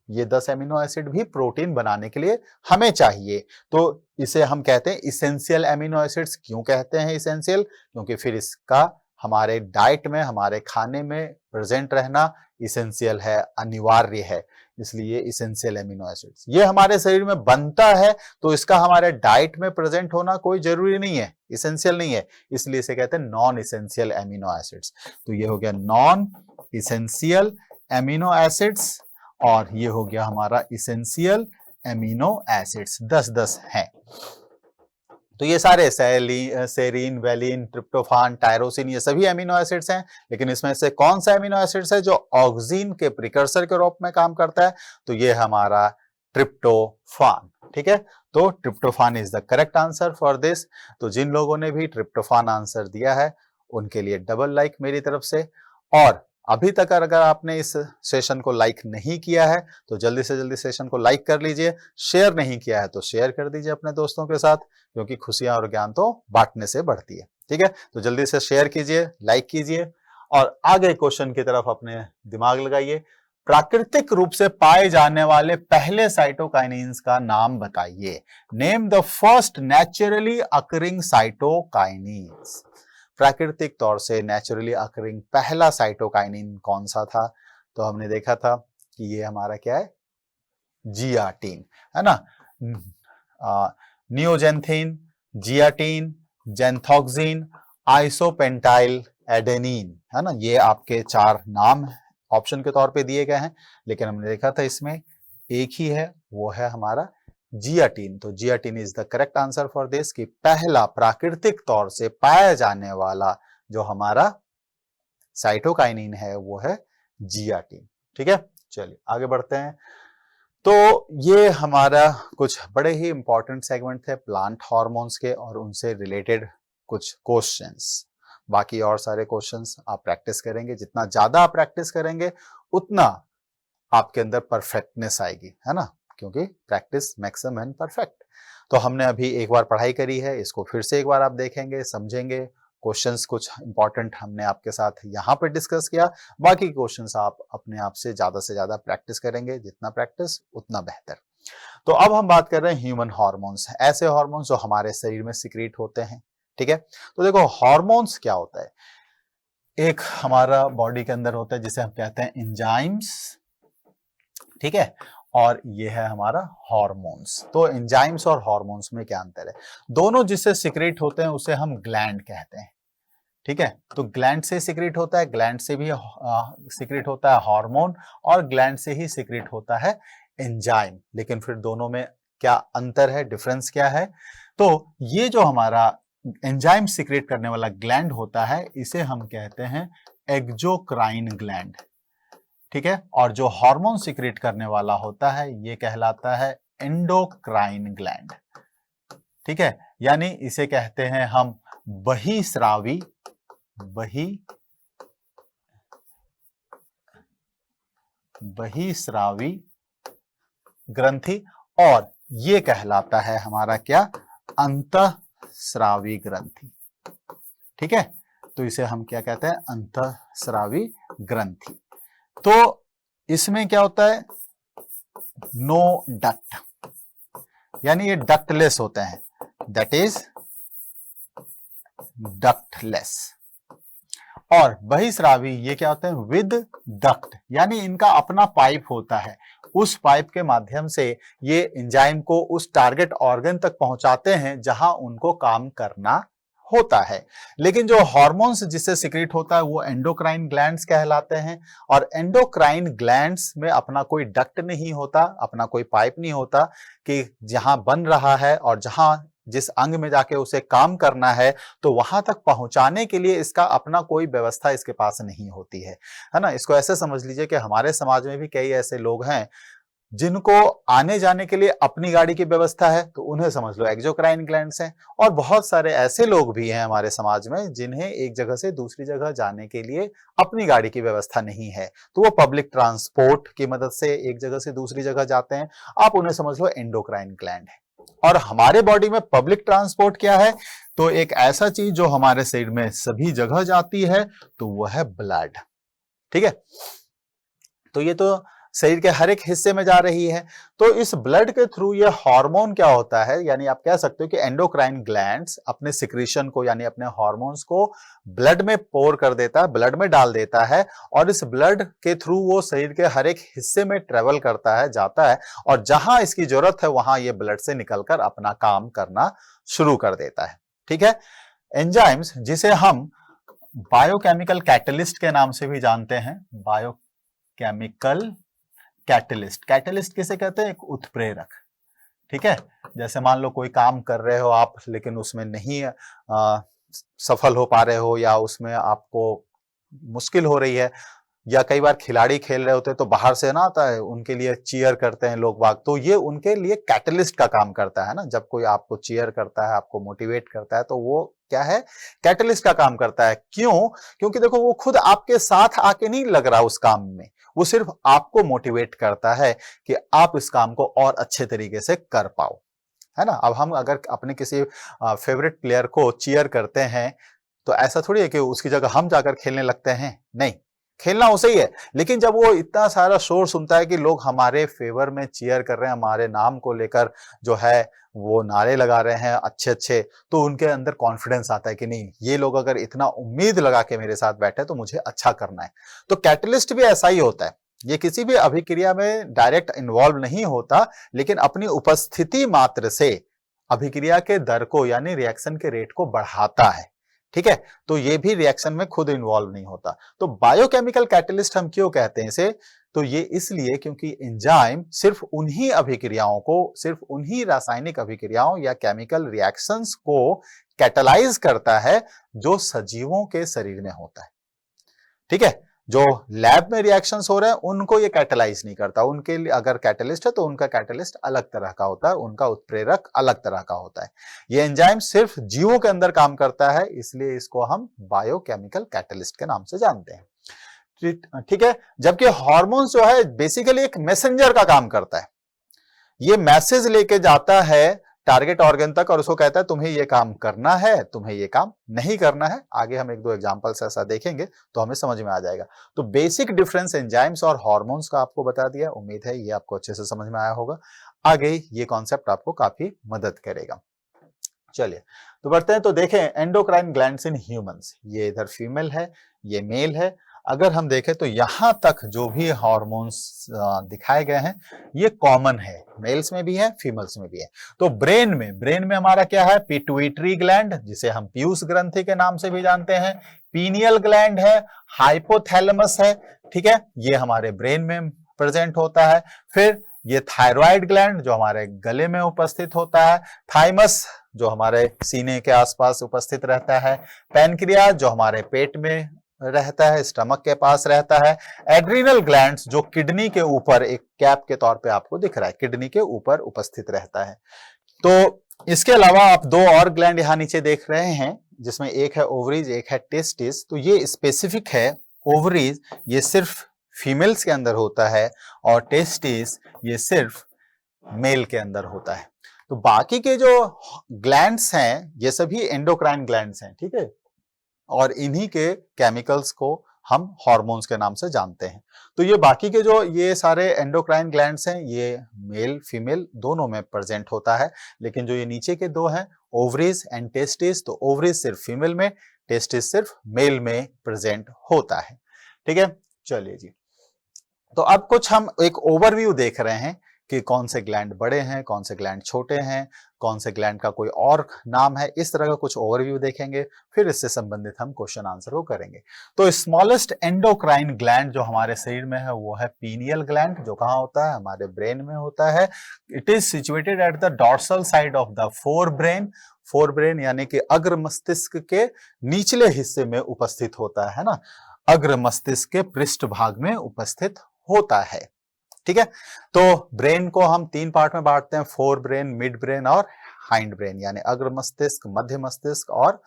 ये 10 एमिनो एसिड भी प्रोटीन बनाने के लिए हमें चाहिए। तो इसे हम कहते हैं इसेंशियल एमिनो एसिड्स। क्यों कहते हैं इसेंशियल? क्योंकि फिर इसका हमारे डाइट में, हमारे खाने में प्रेजेंट रहना इसेंशियल है, अनिवार्य है। इसलिए इसेंशियल एमिनो एसिड्स ये हमारे शरीर में बनता है, तो इसका हमारे डाइट में प्रेजेंट होना कोई जरूरी नहीं है, इसेंशियल नहीं है। इसलिए इसे कहते हैं नॉन इसेंशियल एमिनो एसिड्स। तो ये हो गया नॉन इसेंशियल एमिनो एसिड्स, और ये हो गया हमारा इसेंशियल एमिनो एसिड्स। 10-10 हैं। तो ये सारे सेरीन, वेलिन, ट्रिप्टोफान, टायरोसिन, ये सभी अमीनो एसिड्स हैं। लेकिन इसमें से कौन सा अमीनो एसिड्स है जो ऑक्सीन के प्रिकर्सर के रूप में काम करता है? तो ये हमारा ट्रिप्टोफान। ठीक है, तो tryptophan is the correct answer for this. तो जिन लोगों ने भी ट्रिप्टोफान आंसर दिया है उनके लिए डबल लाइक मेरी तरफ से। और अभी तक अगर आपने इस सेशन को लाइक नहीं किया है तो जल्दी से जल्दी सेशन को लाइक कर लीजिए। शेयर नहीं किया है तो शेयर कर दीजिए अपने दोस्तों के साथ, क्योंकि खुशियां और ज्ञान तो बांटने से बढ़ती है। ठीक है, तो जल्दी से शेयर कीजिए, लाइक कीजिए और आगे क्वेश्चन की तरफ अपने दिमाग लगाइए। प्राकृतिक रूप से पाए जाने वाले पहले साइटोकाइनिन्स का नाम बताइए। Name the first naturally occurring cytokinins. प्राकृतिक तौर से नेचुरली अकरिंग पहला साइटोकाइनिन कौन सा था? तो हमने देखा था कि ये हमारा क्या है, जियाटीन है ना। नियोजेंथिन, जियाटीन, जेंथोक्सिन, आइसोपेंटाइल एडेनिन, है ना। ये आपके 4 नाम ऑप्शन के तौर पे दिए गए हैं, लेकिन हमने देखा था इसमें एक ही है, वो है हमारा जियाटीन। तो zeatin is the correct answer for this, कि पहला प्राकृतिक तौर से पाया जाने वाला जो हमारा साइटोकाइनिन है वो है जियाटीन। ठीक है, चलिए आगे बढ़ते हैं। तो ये हमारा कुछ बड़े ही इंपॉर्टेंट सेगमेंट थे प्लांट हार्मोन्स के और उनसे रिलेटेड कुछ क्वेश्चंस। बाकी और सारे क्वेश्चंस आप प्रैक्टिस करेंगे, जितना ज्यादा आप प्रैक्टिस करेंगे उतना आपके अंदर परफेक्टनेस आएगी, है ना, क्योंकि practice makes a man perfect. तो हमने अभी एक बार पढ़ाई करी है, इसको फिर से एक बार आप देखेंगे, समझेंगे। क्वेश्चंस कुछ इंपॉर्टेंट हमने आपके साथ यहाँ पे डिस्कस किया, बाकी क्वेश्चंस आप अपने आप से ज्यादा प्रैक्टिस करेंगे, जितना प्रैक्टिस उतना बेहतर। तो अब हम बात कर रहे हैं ह्यूमन हार्मोन्स, ऐसे हार्मोन्स जो हमारे शरीर में सीक्रेट होते हैं। ठीक है, तो देखो हार्मोन्स क्या होता है। एक हमारा बॉडी के अंदर होता है जिसे हम कहते हैं एंजाइम्स, ठीक है, और ये है हमारा हार्मोन्स। तो एंजाइम्स और हार्मोन्स में क्या अंतर है? दोनों जिससे सीक्रेट होते हैं उसे हम ग्लैंड कहते हैं। ठीक है, तो ग्लैंड से सीक्रेट होता है, ग्लैंड से भी सीक्रेट होता है हार्मोन, और ग्लैंड से ही सीक्रेट होता है एंजाइम। लेकिन फिर दोनों में क्या अंतर है, डिफरेंस क्या है? तो ये जो हमारा एंजाइम सीक्रेट करने वाला ग्लैंड होता है इसे हम कहते हैं एक्सोक्राइन ग्लैंड। ठीक है, और जो हार्मोन सीक्रेट करने वाला होता है ये कहलाता है एंडोक्राइन ग्लैंड। ठीक है, यानी इसे कहते हैं हम बहिस्रावी ग्रंथि, और ये कहलाता है हमारा क्या, अंतःस्रावी ग्रंथि। ठीक है, तो इसे हम क्या कहते हैं, अंतःस्रावी ग्रंथि। तो इसमें क्या होता है, नो डक्ट, यानी ये डक्टलेस होते हैं, दैट इज डक्टलेस। और बहिस्रावी ये क्या होते हैं, विद डक्ट, यानी इनका अपना पाइप होता है, उस पाइप के माध्यम से ये एंजाइम को उस टारगेट ऑर्गन तक पहुंचाते हैं जहां उनको काम करना होता है। लेकिन जो हार्मोन्स जिससे सीक्रेट होता है वो एंडोक्राइन ग्लैंड्स कहलाते हैं, और एंडोक्राइन ग्लैंड्स में अपना कोई डक्ट नहीं होता, अपना कोई पाइप नहीं होता कि जहां बन रहा है और जहां जिस अंग में जाके उसे काम करना है तो वहां तक पहुंचाने के लिए इसका अपना कोई व्यवस्था इसके पास नहीं होती है ना। इसको ऐसे समझ लीजिए कि हमारे समाज में भी कई ऐसे लोग हैं जिनको आने जाने के लिए अपनी गाड़ी की व्यवस्था है, तो उन्हें समझ लो एक्सोक्राइन ग्लैंड्स हैं। और बहुत सारे ऐसे लोग भी हैं हमारे समाज में जिन्हें एक जगह से दूसरी जगह जाने के लिए अपनी गाड़ी की व्यवस्था नहीं है, तो वो पब्लिक ट्रांसपोर्ट की मदद से एक जगह से दूसरी जगह जाते हैं। आप उन्हें समझ लो एंडोक्राइन ग्लैंड है। और हमारे बॉडी में पब्लिक ट्रांसपोर्ट क्या है, तो एक ऐसा चीज जो हमारे शरीर में सभी जगह जाती है, तो वह है ब्लड। ठीक है, तो ये तो शरीर के हर एक हिस्से में जा रही है। तो इस ब्लड के थ्रू ये हार्मोन क्या होता है, यानी आप कह सकते हो कि एंडोक्राइन ग्लैंड्स अपने सिक्रीशन को यानी अपने हार्मोन्स को ब्लड में पोर कर देता है, ब्लड में डाल देता है, और इस ब्लड के थ्रू वो शरीर के हर एक हिस्से में ट्रेवल करता है, जाता है, और जहां इसकी जरूरत है वहां ये ब्लड से निकलकर अपना काम करना शुरू कर देता है। ठीक है, एंजाइम्स जिसे हम बायोकेमिकल कैटलिस्ट के नाम से भी जानते हैं, बायोकेमिकल कैटलिस्ट। कैटलिस्ट किसे कहते हैं, एक उत्प्रेरक। ठीक है, जैसे मान लो कोई काम कर रहे हो आप लेकिन उसमें नहीं सफल हो पा रहे हो, या उसमें आपको मुश्किल हो रही है, या कई बार खिलाड़ी खेल रहे होते हैं तो बाहर से ना आता है, उनके लिए चीयर करते हैं लोग बाग, तो ये उनके लिए कैटलिस्ट का काम करता है ना। जब कोई आपको चीयर करता है, आपको मोटिवेट करता है, तो वो क्या है, कैटलिस्ट का काम करता है। क्यों? क्योंकि देखो वो खुद आपके साथ आके नहीं लग रहा उस काम में, वो सिर्फ आपको मोटिवेट करता है कि आप इस काम को और अच्छे तरीके से कर पाओ, है ना। अब हम अगर अपने किसी फेवरेट प्लेयर को चीयर करते हैं तो ऐसा थोड़ी है कि उसकी जगह हम जाकर खेलने लगते हैं, नहीं, खेलना उसे ही है। लेकिन जब वो इतना सारा शोर सुनता है कि लोग हमारे फेवर में चीयर कर रहे हैं, हमारे नाम को लेकर जो है वो नारे लगा रहे हैं अच्छे अच्छे, तो उनके अंदर कॉन्फिडेंस आता है कि नहीं, ये लोग अगर इतना उम्मीद लगा के मेरे साथ बैठे तो मुझे अच्छा करना है। तो कैटलिस्ट भी ऐसा ही होता है, ये किसी भी अभिक्रिया में डायरेक्ट इन्वॉल्व नहीं होता, लेकिन अपनी उपस्थिति मात्र से अभिक्रिया के दर को यानी रिएक्शन के रेट को बढ़ाता है, ठीक है। तो ये भी रिएक्शन में खुद इन्वॉल्व नहीं होता। तो बायोकेमिकल कैटलिस्ट हम क्यों कहते हैं इसे, तो ये इसलिए क्योंकि एंजाइम सिर्फ उन्हीं अभिक्रियाओं को, सिर्फ उन्हीं रासायनिक अभिक्रियाओं या केमिकल रिएक्शंस को कैटलाइज करता है जो सजीवों के शरीर में होता है, ठीक है। जो लैब में रिएक्शंस हो रहे हैं उनको ये कैटलाइज नहीं करता, उनके लिए अगर कैटलिस्ट है तो उनका कैटलिस्ट अलग तरह का होता है, उनका उत्प्रेरक अलग तरह का होता है। ये एंजाइम सिर्फ जीवों के अंदर काम करता है, इसलिए इसको हम बायोकेमिकल कैटलिस्ट के नाम से जानते हैं, ठीक है। जबकि हार्मोन्स जो है बेसिकली एक मैसेंजर का काम करता है, ये मैसेज लेके जाता है टारगेट ऑर्गन तक और उसको कहता है तुम्हें ये काम करना है, तुम्हें ये काम नहीं करना है। आगे हम एक दो एग्जांपल्स ऐसा देखेंगे तो हमें समझ में आ जाएगा। तो बेसिक डिफरेंस एंजाइम्स और हार्मोन्स का आपको बता दिया, उम्मीद है ये आपको अच्छे से समझ में आया होगा। आगे ये कॉन्सेप्ट आपको काफी मदद करेगा। चलिए तो बढ़ते हैं, तो देखें एंडोक्राइन ग्लैंड्स इन ह्यूमंस, ये इधर फीमेल है, ये मेल है। अगर हम देखें तो यहां तक जो भी हार्मोन्स दिखाए गए हैं ये कॉमन है, मेल्स में भी है फीमेल्स में भी है। तो ब्रेन में हमारा क्या है, पिट्यूटरी ग्लैंड जिसे हम पीयूष ग्रंथि के नाम से भी जानते हैं, पीनियल ग्लैंड है, हाइपोथैलेमस है, ठीक है, ये हमारे ब्रेन में प्रेजेंट होता है। फिर ये थायराइड ग्लैंड जो हमारे गले में उपस्थित होता है, थाइमस जो हमारे सीने के आसपास उपस्थित रहता है, पैनक्रियाज जो हमारे पेट में रहता है, स्टमक के पास रहता है, एड्रिनल ग्लैंड्स जो किडनी के ऊपर एक कैप के तौर पे आपको दिख रहा है, किडनी के ऊपर उपस्थित रहता है। तो इसके अलावा आप दो और ग्लैंड यहां नीचे देख रहे हैं, जिसमें एक है ओवरीज, एक है टेस्टिस। तो ये स्पेसिफिक है, ओवरीज ये सिर्फ फीमेल्स के अंदर होता है और टेस्टिस ये सिर्फ मेल के अंदर होता है। तो बाकी के जो ग्लैंड्स हैं ये सभी एंडोक्राइन ग्लैंड्स हैं, ठीक है, और इन्हीं के केमिकल्स को हम हार्मोन्स के नाम से जानते हैं। तो ये बाकी के जो ये सारे एंडोक्राइन ग्लैंड्स हैं ये मेल फीमेल दोनों में प्रेजेंट होता है, लेकिन जो ये नीचे के दो हैं ओवरीज एंड टेस्टिस, तो ओवरीज सिर्फ फीमेल में, टेस्टिस सिर्फ मेल में प्रेजेंट होता है, ठीक है। चलिए जी, तो अब कुछ हम एक ओवरव्यू देख रहे हैं कि कौन से ग्लैंड बड़े हैं, कौन से ग्लैंड छोटे हैं, कौन से ग्लैंड का कोई और नाम है, इस तरह का कुछ ओवरव्यू देखेंगे, फिर इससे संबंधित हम क्वेश्चन आंसर को करेंगे। तो स्मॉलेस्ट एंडोक्राइन ग्लैंड जो हमारे शरीर में है वो है पीनियल ग्लैंड, जो कहाँ होता है, हमारे ब्रेन में होता है। It is situated at the dorsal side of the fore brain यानी कि अग्र मस्तिष्क के निचले हिस्से में उपस्थित होता है ना, अग्र मस्तिष्क के पृष्ठ भाग में उपस्थित होता है, ठीक है। तो ब्रेन को हम तीन पार्ट में बांटते हैं, फोर ब्रेन, मिड ब्रेन और हाइंड ब्रेन, यानी अग्र मस्तिष्क, मध्य मस्तिष्क और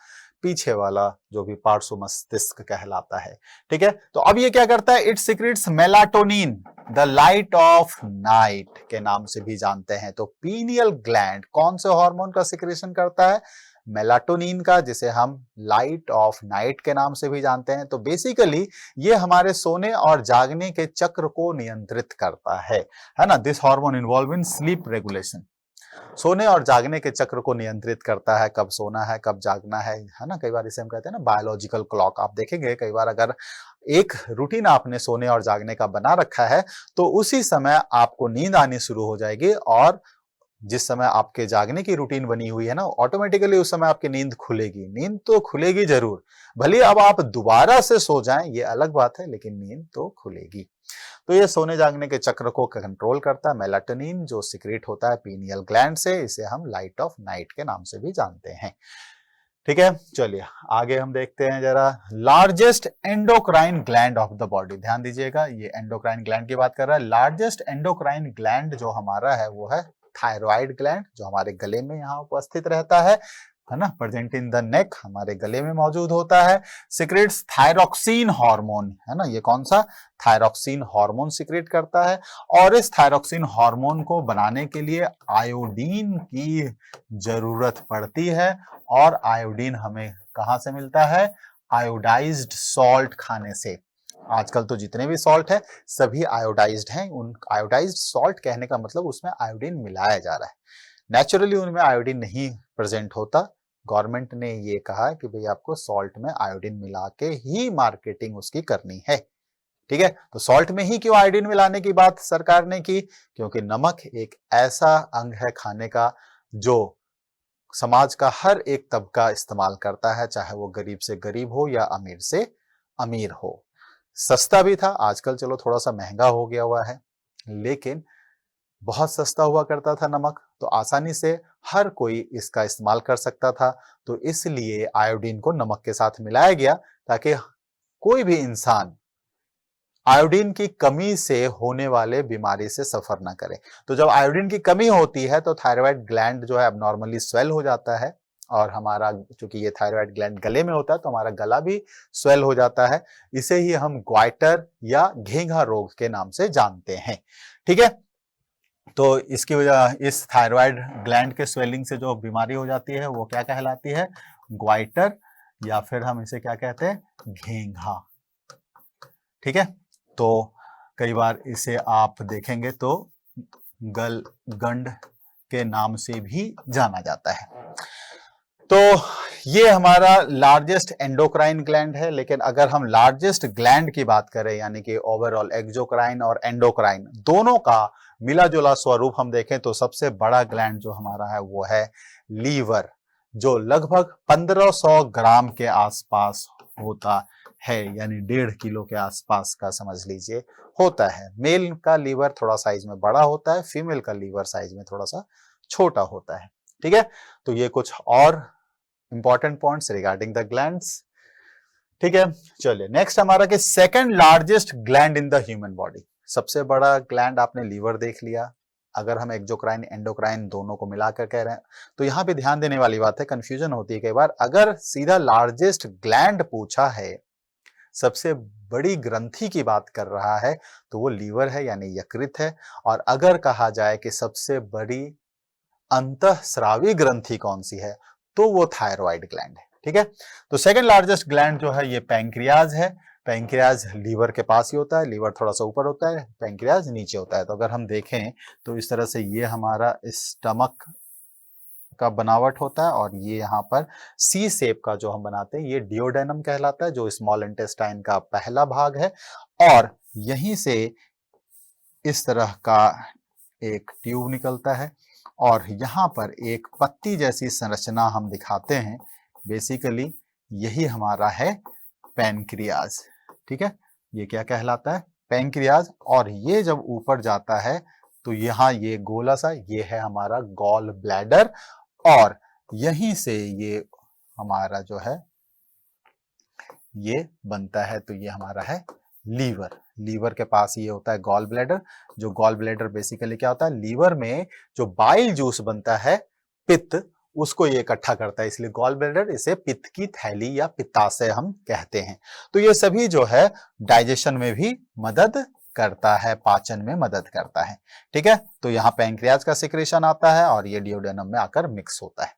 पीछे वाला जो भी पार्श्व मस्तिष्क कहलाता है, ठीक है। तो अब ये क्या करता है, it secrets melatonin, the light of night के नाम से भी जानते हैं। तो पीनियल ग्लैंड कौन से हार्मोन का सिक्रेशन करता है, मेलाटोनिन का, जिसे हम लाइट ऑफ नाइट के नाम से भी जानते हैं। तो बेसिकली ये हमारे सोने और जागने के चक्र को नियंत्रित करता है ना। This hormone involve in sleep regulation, सोने और जागने के चक्र को नियंत्रित करता है, कब सोना है कब जागना है ना। कई बार इसे हम कहते हैं ना बायोलॉजिकल क्लॉक। आप देखेंगे कई बार अगर एक रूटीन आपने सोने और जागने का बना रखा है तो उसी समय आपको नींद आनी शुरू हो जाएगी, और जिस समय आपके जागने की रूटीन बनी हुई है ना, ऑटोमेटिकली उस समय आपकी नींद खुलेगी। नींद तो खुलेगी जरूर, भले अब आप दोबारा से सो जाएं ये अलग बात है, लेकिन नींद तो खुलेगी। तो ये सोने जागने के चक्र को कंट्रोल करता है। मेलाटोनिन जो सिक्रेट होता है पीनियल ग्लैंड से, इसे हम लाइट ऑफ नाइट के नाम से भी जानते हैं। ठीक है, चलिए आगे हम देखते हैं जरा। Largest endocrine gland of the body, ध्यान दीजिएगा ये एंडोक्राइन ग्लैंड की बात कर रहा है। लार्जेस्ट एंडोक्राइन ग्लैंड जो हमारा है वो है थायराइड ग्लैंड, जो हमारे गले में यहाँ उपस्थित रहता है ना, प्रेजेंट इन द नेक, हमारे गले में मौजूद होता है। सिक्रेट्स थायरोक्सिन हार्मोन, है ना, ये कौन सा, थायरोक्सिन हार्मोन सिक्रेट करता है। और इस थायरोक्सिन हार्मोन को बनाने के लिए आयोडीन की जरूरत पड़ती है, और आयोडीन हमें कहां से मिलता है, आयोडाइज्ड सॉल्ट खाने से। आजकल तो जितने भी सॉल्ट है सभी आयोडाइज्ड हैं। उन आयोडाइज्ड सॉल्ट कहने का मतलब उसमें आयोडीन मिलाया जा रहा है, नेचुरली उनमें आयोडीन नहीं प्रेजेंट होता। गवर्नमेंट ने ये कहा कि भाई आपको सॉल्ट में आयोडीन मिला के ही मार्केटिंग उसकी करनी है। ठीक है, तो सॉल्ट में ही क्यों आयोडीन मिलाने की बात सरकार ने की, क्योंकि नमक एक ऐसा अंग है खाने का जो समाज का हर एक तबका इस्तेमाल करता है, चाहे वो गरीब से गरीब हो या अमीर से अमीर हो। सस्ता भी था, आजकल चलो थोड़ा सा महंगा हो गया हुआ है, लेकिन बहुत सस्ता हुआ करता था नमक, तो आसानी से हर कोई इसका इस्तेमाल कर सकता था। तो इसलिए आयोडीन को नमक के साथ मिलाया गया ताकि कोई भी इंसान आयोडीन की कमी से होने वाले बीमारी से सफर ना करे। तो जब आयोडीन की कमी होती है तो थायराइड ग्लैंड जो है एबनॉर्मली स्वेल हो जाता है, और हमारा चूंकि ये थायराइड ग्लैंड गले में होता है तो हमारा गला भी स्वेल हो जाता है। इसे ही हम ग्वाइटर या घेंघा रोग के नाम से जानते हैं। ठीक है, तो इसकी वजह, इस थायराइड ग्लैंड के स्वेलिंग से जो बीमारी हो जाती है वो क्या कहलाती है, ग्वाइटर, या फिर हम इसे क्या कहते हैं, घेंघा। ठीक है, तो कई बार इसे आप देखेंगे तो गलगंड के नाम से भी जाना जाता है। तो ये हमारा लार्जेस्ट एंडोक्राइन ग्लैंड है। लेकिन अगर हम लार्जेस्ट ग्लैंड की बात करें, यानी कि ओवरऑल एक्सोक्राइन और एंडोक्राइन दोनों का मिला जुला स्वरूप हम देखें, तो सबसे बड़ा ग्लैंड जो हमारा है वो है लीवर, जो लगभग 1500 ग्राम के आसपास होता है, यानी 1.5 किलो के आसपास का समझ लीजिए होता है। मेल का लीवर थोड़ा साइज में बड़ा होता है, फीमेल का लीवर साइज में थोड़ा सा छोटा होता है। ठीक है, तो ये कुछ और important points regarding the glands. ठीक है, चलिए नेक्स्ट हमारा कि second largest gland in the human body. सबसे बड़ा ग्लैंड आपने लीवर देख लिया। अगर हम एक्सोक्राइन एंडोक्राइन दोनों को मिलाकर कह रहे हैं तो यहां पे ध्यान देने वाली बात है, कंफ्यूजन होती है कई बार। अगर सीधा लार्जेस्ट ग्लैंड पूछा है, सबसे बड़ी ग्रंथि की बात कर रहा है, तो वो लीवर है यानी यकृत है। और अगर कहा जाए कि सबसे बड़ी अंतःस्रावी ग्रंथि कौन सी है, तो वो थायराइड ग्लैंड है। ठीक है, तो सेकंड लार्जेस्ट ग्लैंड जो है ये पैंक्रियाज है। पैंक्रियाज लीवर के पास ही होता है, लीवर थोड़ा सा ऊपर होता है, पैंक्रियाज नीचे होता है। तो अगर हम देखें तो इस तरह से ये हमारा स्टमक का बनावट होता है, और ये यहाँ पर सी शेप का जो हम बनाते हैं ये डियोडेनम कहलाता है, जो स्मॉल इंटेस्टाइन का पहला भाग है। और यहीं से इस तरह का एक ट्यूब निकलता है, और यहाँ पर एक पत्ती जैसी संरचना हम दिखाते हैं। बेसिकली यही हमारा है पैनक्रियाज। ठीक है, ये क्या कहलाता है, पैनक्रियाज। और ये जब ऊपर जाता है तो यहाँ ये गोला सा, ये है हमारा गॉल ब्लैडर, और यहीं से ये हमारा जो है ये बनता है, तो ये हमारा है लीवर। लीवर के पास ये होता है गॉल ब्लैडर, जो गॉल ब्लैडर बेसिकली क्या होता है, लीवर में जो बाइल जूस बनता है, पित्त, उसको ये इकट्ठा करता है, इसलिए गॉल ब्लैडर, इसे पित्त की थैली या पित्ताशय हम कहते हैं। तो ये सभी जो है डाइजेशन में भी मदद करता है, पाचन में मदद करता है। ठीक है, तो यहाँ पैंक्रियाज का सिक्रेशन आता है और ये डियोडेनम में आकर मिक्स होता है।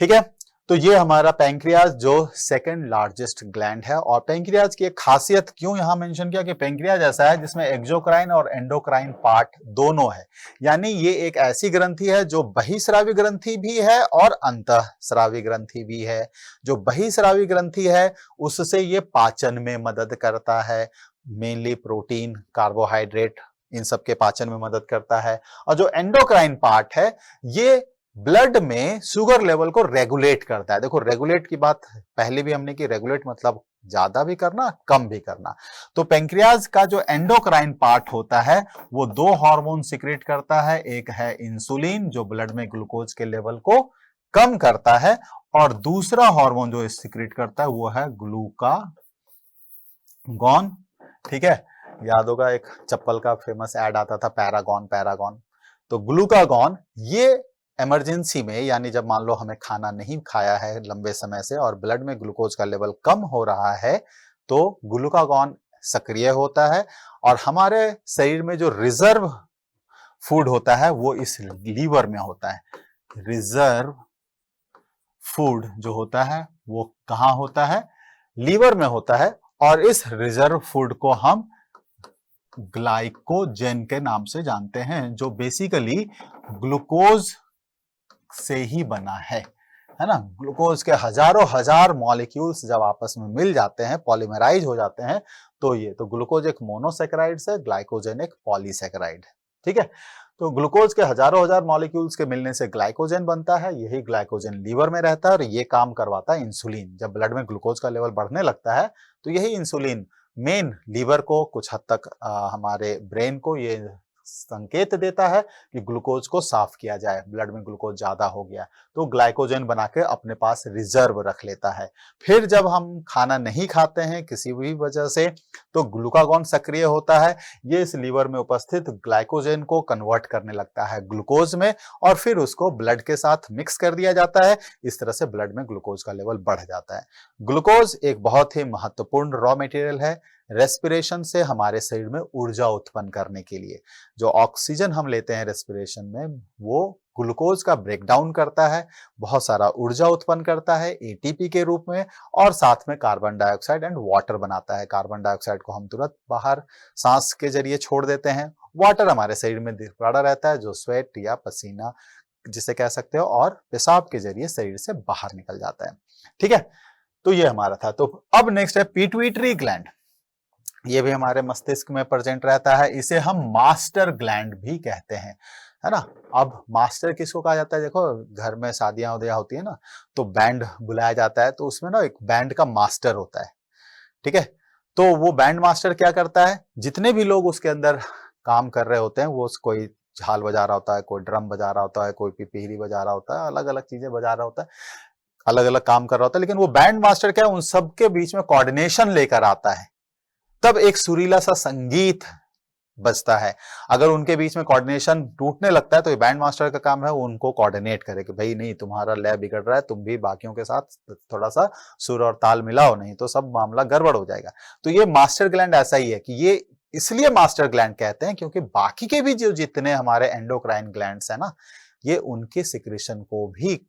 ठीक है, तो ये हमारा पैंक्रियाज जो सेकंड लार्जेस्ट ग्लैंड है। और पैंक्रियाज की एक खासियत क्यों यहां मेंशन किया कि पैंक्रियाज ऐसा है जिसमें एक्सोक्राइन और एंडोक्राइन पार्ट दोनों है, यानी ये एक ऐसी ग्रंथि है जो बहिस्रावी ग्रंथि भी है और अंतःस्रावी ग्रंथि भी है। जो बहिस्रावी ग्रंथि है उससे ये पाचन में मदद करता है, मेनली प्रोटीन, कार्बोहाइड्रेट, इन सब के पाचन में मदद करता है। और जो एंडोक्राइन पार्ट है ये ब्लड में शुगर लेवल को रेगुलेट करता है। देखो रेगुलेट की बात पहले भी हमने की, रेगुलेट मतलब ज्यादा भी करना, कम भी करना। तो पेंक्रियाज का जो एंडोक्राइन पार्ट होता है वो दो हार्मोन सिक्रेट करता है, एक है इंसुलिन जो ब्लड में ग्लूकोज के लेवल को कम करता है, और दूसरा हार्मोन जो सिक्रेट करता है वो है ग्लूकागॉन। ठीक है, याद होगा एक चप्पल का फेमस ऐड आता था, पैरागॉन पैरागॉन। तो ग्लूकागॉन ये इमरजेंसी में, यानी जब मान लो हमें खाना नहीं खाया है लंबे समय से और ब्लड में ग्लूकोज का लेवल कम हो रहा है, तो ग्लूकागॉन सक्रिय होता है और हमारे शरीर में जो रिजर्व फूड होता है वो इस लीवर में होता है। रिजर्व फूड जो होता है वो कहां होता है? लीवर में होता है, और इस रिजर्व फूड को हम ग्लाइकोजेन के नाम से जानते हैं, जो बेसिकली ग्लूकोज से ही बना है ना। ग्लूकोज के हजारों हजार मॉलिक्यूल्स जब आपस में मिल जाते हैं, पॉलीमराइज हो जाते हैं, तो ये तो ग्लूकोज एक मोनोसेकेराइड है, ग्लाइकोजेन एक पॉलीसेकेराइड। ठीक है, तो ग्लूकोज के हजारों हजार मॉलिक्यूल्स के मिलने से ग्लाइकोजेन बनता है। यही ग्लाइकोजेन लीवर में रहता है और ये काम करवाता है इंसुलिन। जब ब्लड में ग्लूकोज का लेवल बढ़ने लगता है तो यही इंसुलिन मेन लीवर को, कुछ हद तक हमारे ब्रेन को ये संकेत देता है कि ग्लूकोज को साफ किया जाए, ब्लड में ग्लूकोज ज्यादा हो गया, तो ग्लाइकोजेन बना के अपने पास रिजर्व रख लेता है। फिर जब हम खाना नहीं खाते हैं किसी भी वजह से, तो ग्लूकागॉन सक्रिय होता है, ये इस लीवर में उपस्थित ग्लाइकोजेन को कन्वर्ट करने लगता है ग्लूकोज में, और फिर उसको ब्लड के साथ मिक्स कर दिया जाता है। इस तरह से ब्लड में ग्लूकोज का लेवल बढ़ जाता है। ग्लूकोज एक बहुत ही महत्वपूर्ण रॉ मटेरियल है रेस्पिरेशन से हमारे शरीर में ऊर्जा उत्पन्न करने के लिए। जो ऑक्सीजन हम लेते हैं रेस्पिरेशन में, वो ग्लूकोज का ब्रेकडाउन करता है, बहुत सारा ऊर्जा उत्पन्न करता है एटीपी के रूप में, और साथ में कार्बन डाइऑक्साइड एंड वाटर बनाता है। कार्बन डाइऑक्साइड को हम तुरंत बाहर सांस के जरिए छोड़ देते हैं, वाटर हमारे शरीर में पड़ा रहता है जो स्वेट या पसीना जिसे कह सकते हो, और पेशाब के जरिए शरीर से बाहर निकल जाता है। ठीक है, तो ये हमारा था। तो अब नेक्स्ट है पिट्यूटरी ग्लैंड। ये भी हमारे मस्तिष्क में प्रेजेंट रहता है, इसे हम मास्टर ग्लैंड भी कहते हैं, है ना। अब मास्टर किसको कहा जाता है? देखो घर में शादियां उदियां होती है ना, तो बैंड बुलाया जाता है, तो उसमें ना एक बैंड का मास्टर होता है। ठीक है, तो वो बैंड मास्टर क्या करता है, जितने भी लोग उसके अंदर काम कर रहे होते हैं, वो कोई झाल बजा रहा होता है, कोई ड्रम बजा रहा होता है, कोई पिपीहिरी बजा रहा होता है, अलग अलग चीजें बजा रहा होता है, अलग अलग काम कर रहा होता है, लेकिन वो बैंड मास्टर क्या है, उन सबके बीच में कोऑर्डिनेशन लेकर आता है, तब एक सुरीला सा संगीत बजता है। अगर उनके बीच में कोऑर्डिनेशन टूटने लगता है तो ये बैंड मास्टर का काम है उनको कोऑर्डिनेट करे कि भाई नहीं, तुम्हारा लय बिगड़ रहा है, तुम भी बाकियों के साथ थोड़ा सा सुर और ताल मिलाओ, नहीं तो सब मामला गड़बड़ हो जाएगा। तो ये मास्टर ग्लैंड ऐसा ही है कि ये इसलिए मास्टर ग्लैंड कहते हैं क्योंकि बाकी के भी जो जितने हमारे एंडोक्राइन ग्लैंड्स है ना, ये उनके सिक्रेशन को भी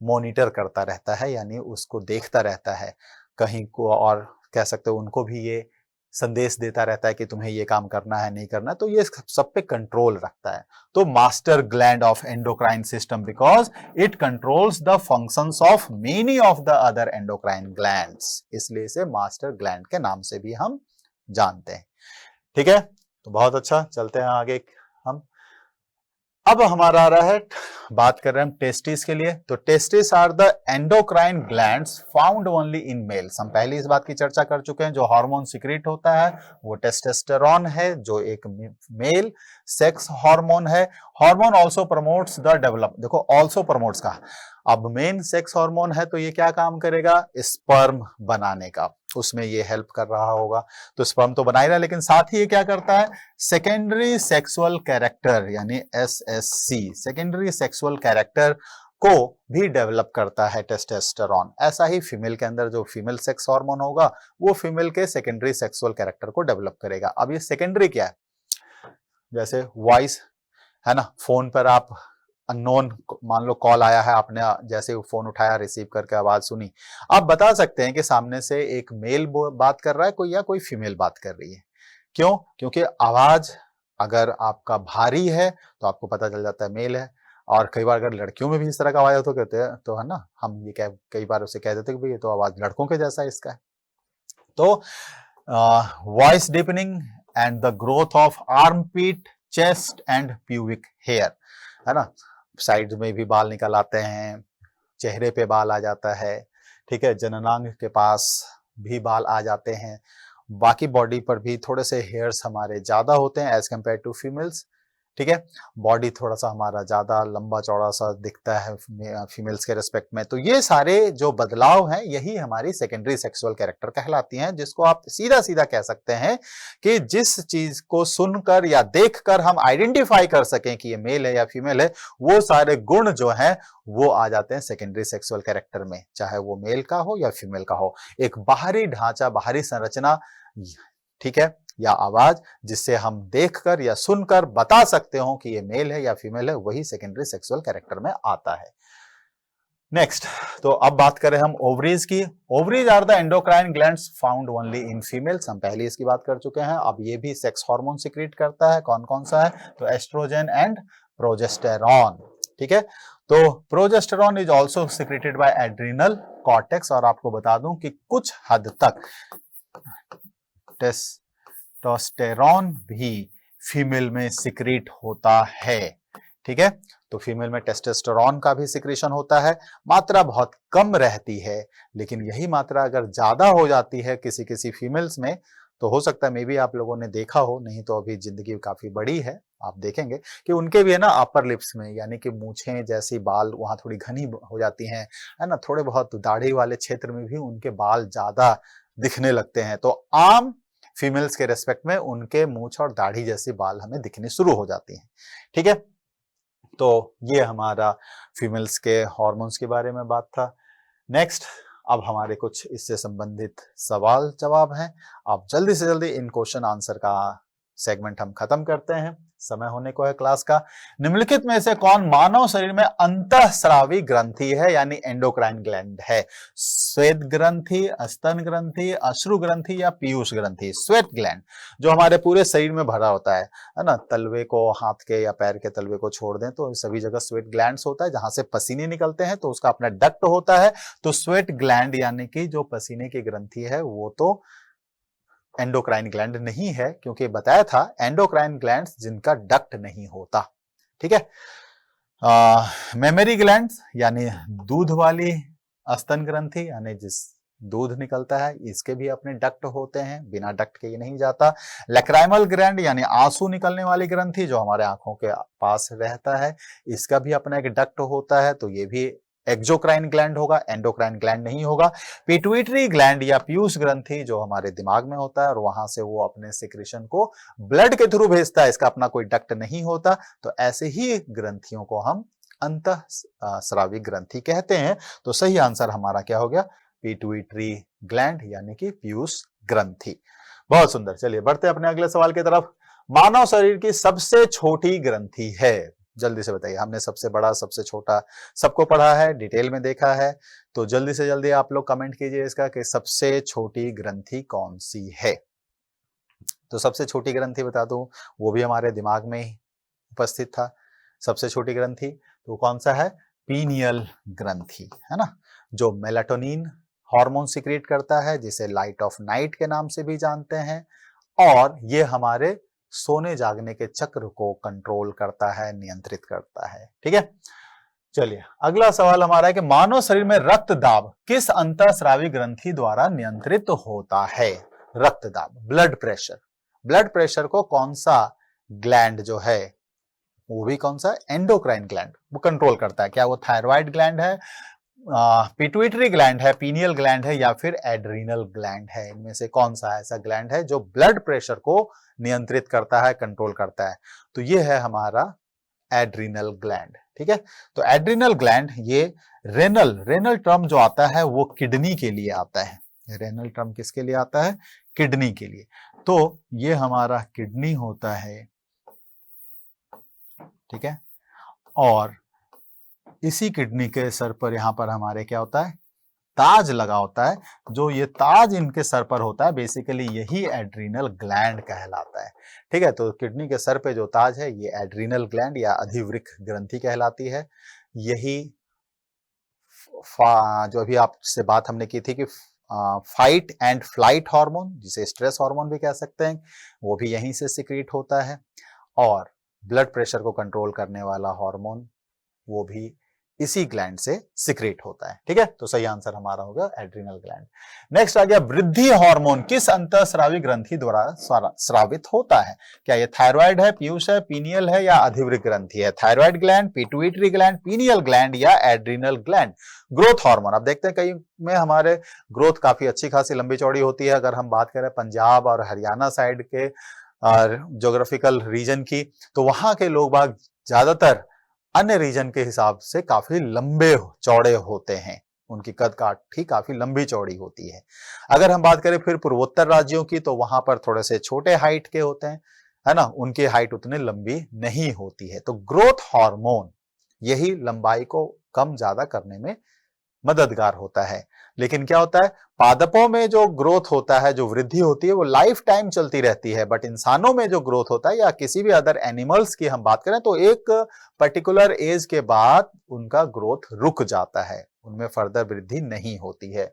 मॉनिटर करता रहता है, यानी उसको देखता रहता है, कहीं को और कह सकते हो उनको भी ये संदेश देता रहता है कि तुम्हें ये काम करना है, नहीं करना है, तो ये सब पे कंट्रोल रखता है। तो master gland of endocrine system because it controls the functions of many of the other endocrine glands, इसलिए इसे मास्टर ग्लैंड के नाम से भी हम जानते हैं। ठीक है, तो बहुत अच्छा, चलते हैं आगे हम। अब हमारा आ रहा है, बात कर रहे हैं हम टेस्टिस के लिए। तो testis are the endocrine glands found only in males. हम पहले इस बात की चर्चा कर चुके हैं, जो हार्मोन सिक्रेट होता है वो टेस्टोस्टेरोन है, जो एक मेल सेक्स हार्मोन है। Hormone also promotes the develop, देखो आल्सो प्रमोट्स का, अब मेन सेक्स हार्मोन है तो ये क्या काम करेगा, स्पर्म बनाने का, उसमें ये हेल्प कर रहा होगा, तो स्पर्म तो बना ही रहा है, लेकिन साथ ही ये क्या करता है, सेकेंडरी सेक्सुअल कैरेक्टर यानी SSC, सेकेंडरी सेक्सुअल कैरेक्टर को भी डेवलप करता है टेस्टोस्टेरोन। ऐसा ही फीमेल के अंदर जो फीमेल सेक्स हार्मोन होगा वो फीमेल के सेकेंडरी सेक्सुअल कैरेक्टर को डेवलप करेगा। अब ये सेकेंडरी क्या है, जैसे वॉइस है ना, फोन पर आप अननोन मान लो कॉल आया है, आपने जैसे फोन उठाया, रिसीव करके आवाज सुनी, आप बता सकते हैं कि सामने से एक मेल बात कर रहा है कोई, या कोई फीमेल बात कर रही है। क्यों? क्योंकि आवाज अगर आपका भारी है तो आपको पता चल जाता है मेल है, और कई बार अगर लड़कियों में भी इस तरह का आवाज हो तो कहते हैं, तो है ना, हम ये कई बार उसे कह देते हैं कि भाई ये तो आवाज लड़कों के जैसा है इसका है। तो voice deepening and the growth of armpit, chest and pubic hair, है ना, साइड में भी बाल निकल आते हैं, चेहरे पे बाल आ जाता है। ठीक है, जननांग के पास भी बाल आ जाते हैं, बाकी बॉडी पर भी थोड़े से हेयर्स हमारे ज्यादा होते हैं एज कम्पेयर टू फीमेल्स। ठीक है, बॉडी थोड़ा सा हमारा ज्यादा लंबा चौड़ा सा दिखता है फीमेल्स के रिस्पेक्ट में। तो ये सारे जो बदलाव हैं यही हमारी सेकेंडरी सेक्सुअल कैरेक्टर कहलाती हैं, जिसको आप सीधा सीधा कह सकते हैं कि जिस चीज को सुनकर या देखकर हम आइडेंटिफाई कर सकें कि ये मेल है या फीमेल है, वो सारे गुण जो हैं वो आ जाते हैं सेकेंडरी सेक्सुअल कैरेक्टर में, चाहे वो मेल का हो या फीमेल का हो। एक बाहरी ढांचा, बाहरी संरचना, ठीक है, या आवाज जिससे हम देखकर या सुनकर बता सकते हो कि ये मेल है या फीमेल है, वही सेकेंडरी सेक्सुअल कैरेक्टर में आता है। नेक्स्ट, तो अब बात करें हम ओवरीज की। Ovaries are the endocrine glands found only in females. हम पहले इसकी बात कर चुके हैं। अब ये भी सेक्स हार्मोन सिक्रीट करता है। कौन कौन सा है? तो एस्ट्रोजन एंड प्रोजेस्टेरॉन। ठीक है, तो progesterone is also secreted by adrenal cortex. और आपको बता दूं कि कुछ हद तक टेस्टोस्टेरॉन भी फीमेल में सिक्रीट होता है। ठीक है, तो फीमेल में टेस्टोस्टेरॉन का भी सिक्रीशन होता है, मात्रा बहुत कम रहती है, लेकिन यही मात्रा अगर ज्यादा हो जाती है किसी किसी फीमेल्स में तो हो सकता है मे भी आप लोगों ने देखा हो, नहीं तो अभी जिंदगी काफी बड़ी है, आप देखेंगे कि उनके भी है ना अपर लिप्स में, यानी कि मूछें जैसी बाल वहां थोड़ी घनी हो जाती हैं, है ना, थोड़े बहुत दाढ़ी वाले क्षेत्र में भी उनके बाल ज्यादा दिखने लगते हैं। तो आम फीमेल्स के रेस्पेक्ट में उनके मूछ और दाढ़ी जैसी बाल हमें दिखने शुरू हो जाती हैं। ठीक है, तो ये हमारा फीमेल्स के हॉर्मोन्स के बारे में बात था। नेक्स्ट, अब हमारे कुछ इससे संबंधित सवाल जवाब हैं। अब जल्दी से जल्दी इन क्वेश्चन आंसर का सेगमेंट हम खत्म करते हैं, समय होने को है क्लास का। निम्नलिखित में से कौन मानव शरीर में अंतःस्रावी ग्रंथि है, यानी एंडोक्राइन ग्लैंड है? श्वेत ग्रंथि, स्तन ग्रंथि, अश्रु ग्रंथि या पीयूष ग्रंथि? श्वेत ग्लैंड जो हमारे पूरे शरीर में भरा होता है ना, तलवे को, हाथ के या पैर के तलवे को छोड़ दें तो सभी जगह स्वेट ग्लैंड्स होता है, जहां से पसीने निकलते हैं, तो उसका अपना डक्ट होता है। तो स्वेट ग्लैंड यानी कि जो पसीने की ग्रंथि है वो तो एंडोक्राइन ग्लैंड नहीं है, क्योंकि बताया था एंडोक्राइन ग्लैंड्स जिनका डक्ट नहीं होता। ठीक है, मेमरी ग्लैंड्स यानी दूध वाली स्तन ग्रंथि, यानी जिस दूध निकलता है, इसके भी अपने डक्ट होते हैं, बिना डक्ट के ये नहीं जाता। लैक्राइमल ग्लैंड यानी आंसू निकलने वाली ग्रंथि जो हमारे आंखों के पास रहता है, इसका भी अपना एक डक्ट होता है, तो ये भी एक्सोक्राइन ग्लैंड होगा, एंडोक्राइन ग्लैंड नहीं होगा। पिट्यूटरी ग्लैंड या पीयूष ग्रंथि जो हमारे दिमाग में होता है और वहां से वो अपने सिक्रेशन को ब्लड के थ्रू भेजता है, इसका अपना कोई डक्ट नहीं होता। तो ऐसे ही ग्रंथियों को हम अंतःस्रावी ग्रंथि कहते हैं। तो सही आंसर हमारा क्या हो गया? पिट्यूटरी ग्लैंड यानी कि पीयूष ग्रंथि। बहुत सुंदर, चलिए बढ़ते अपने अगले सवाल की तरफ। मानव शरीर की सबसे छोटी ग्रंथि है, जल्दी से बताइए। हमने सबसे बड़ा सबसे छोटा सबको पढ़ा है, डिटेल में देखा है, तो जल्दी से जल्दी आप लोग कमेंट कीजिए इसका कि सबसे छोटी ग्रंथि कौन सी है। तो सबसे छोटी ग्रंथि बता दूं, वो भी हमारे दिमाग में ही उपस्थित था। सबसे छोटी ग्रंथि तो कौन सा है? पीनियल ग्रंथि, है ना, जो मेलाटोनिन हार्मोन सिक्रेट करता है, जिसे लाइट ऑफ नाइट के नाम से भी जानते हैं, और ये हमारे सोने जागने के चक्र को कंट्रोल करता है, नियंत्रित करता है। ठीक है, चलिए अगला सवाल हमारा है कि मानव शरीर में रक्त दाब किस अंतःस्रावी ग्रंथि द्वारा नियंत्रित होता है? रक्त दाब, ब्लड प्रेशर, ब्लड प्रेशर को कौन सा ग्लैंड जो है, वो भी कौन सा? एंडोक्राइन ग्लैंड, वो कंट्रोल करता है। क्या वो थायराइड ग्लैंड है, पिट्यूटरी ग्लैंड है, पीनियल ग्लैंड है, या फिर एड्रीनल ग्लैंड है? इनमें से कौन सा ऐसा ग्लैंड है जो ब्लड प्रेशर को नियंत्रित करता है, कंट्रोल करता है? तो ये है हमारा एड्रीनल ग्लैंड। ठीक है, तो एड्रीनल ग्लैंड, ये रेनल टर्म जो आता है वो किडनी के लिए आता है। रेनल टर्म किसके लिए आता है? किडनी के लिए। तो ये हमारा किडनी होता है, ठीक है, और इसी किडनी के सर पर यहां पर हमारे क्या होता है? ताज लगा होता है। जो ये ताज इनके सर पर होता है, बेसिकली यही एड्रीनल ग्लैंड कहलाता है। ठीक है, तो किडनी के सर पे जो ताज है ये एड्रीनल ग्लैंड या अधिवृक्क ग्रंथि कहलाती है। यही जो अभी आपसे बात हमने की थी कि फाइट एंड फ्लाइट हार्मोन, जिसे स्ट्रेस हार्मोन भी कह सकते हैं, वो भी यहीं से सिक्रीट होता है। और ब्लड प्रेशर को कंट्रोल करने वाला हार्मोन वो भी इसी ग्लैंड से सिक्रेट होता है। ठीक है, तो सही आंसर हमारा होगा एड्रिनल ग्लैंड। नेक्स्ट आ गया वृद्धि हार्मोन किस अंतःस्रावी ग्रंथि द्वारा स्रावित होता है? क्या ये थायराइड है, पीयूष है, पीनियल है या अधिवृक्क ग्रंथि है? Thyroid gland, pituitary gland, pineal gland या एड्रिनल ग्लैंड? ग्रोथ हार्मोन, अब देखते हैं कई में हमारे ग्रोथ काफी अच्छी खासी लंबी चौड़ी होती है। अगर हम बात करें पंजाब और हरियाणा साइड के ज्योग्राफिकल रीजन की, तो वहां के लोग बाग ज्यादातर अन्य रीजन के हिसाब से काफी लंबे चौड़े होते हैं, उनकी कद काठ भी काफी लंबी चौड़ी होती है। अगर हम बात करें फिर पूर्वोत्तर राज्यों की, तो वहां पर थोड़े से छोटे हाइट के होते हैं, है ना, उनकी हाइट उतनी लंबी नहीं होती है। तो ग्रोथ हार्मोन यही लंबाई को कम ज्यादा करने में मददगार होता है। लेकिन क्या होता है, पादपों में जो ग्रोथ होता है, जो वृद्धि होती है, वो लाइफ टाइम चलती रहती है। बट इंसानों में जो ग्रोथ होता है या किसी भी अदर एनिमल्स की हम बात करें, तो एक पर्टिकुलर एज के बाद उनका ग्रोथ रुक जाता है, उनमें फर्दर वृद्धि नहीं होती है।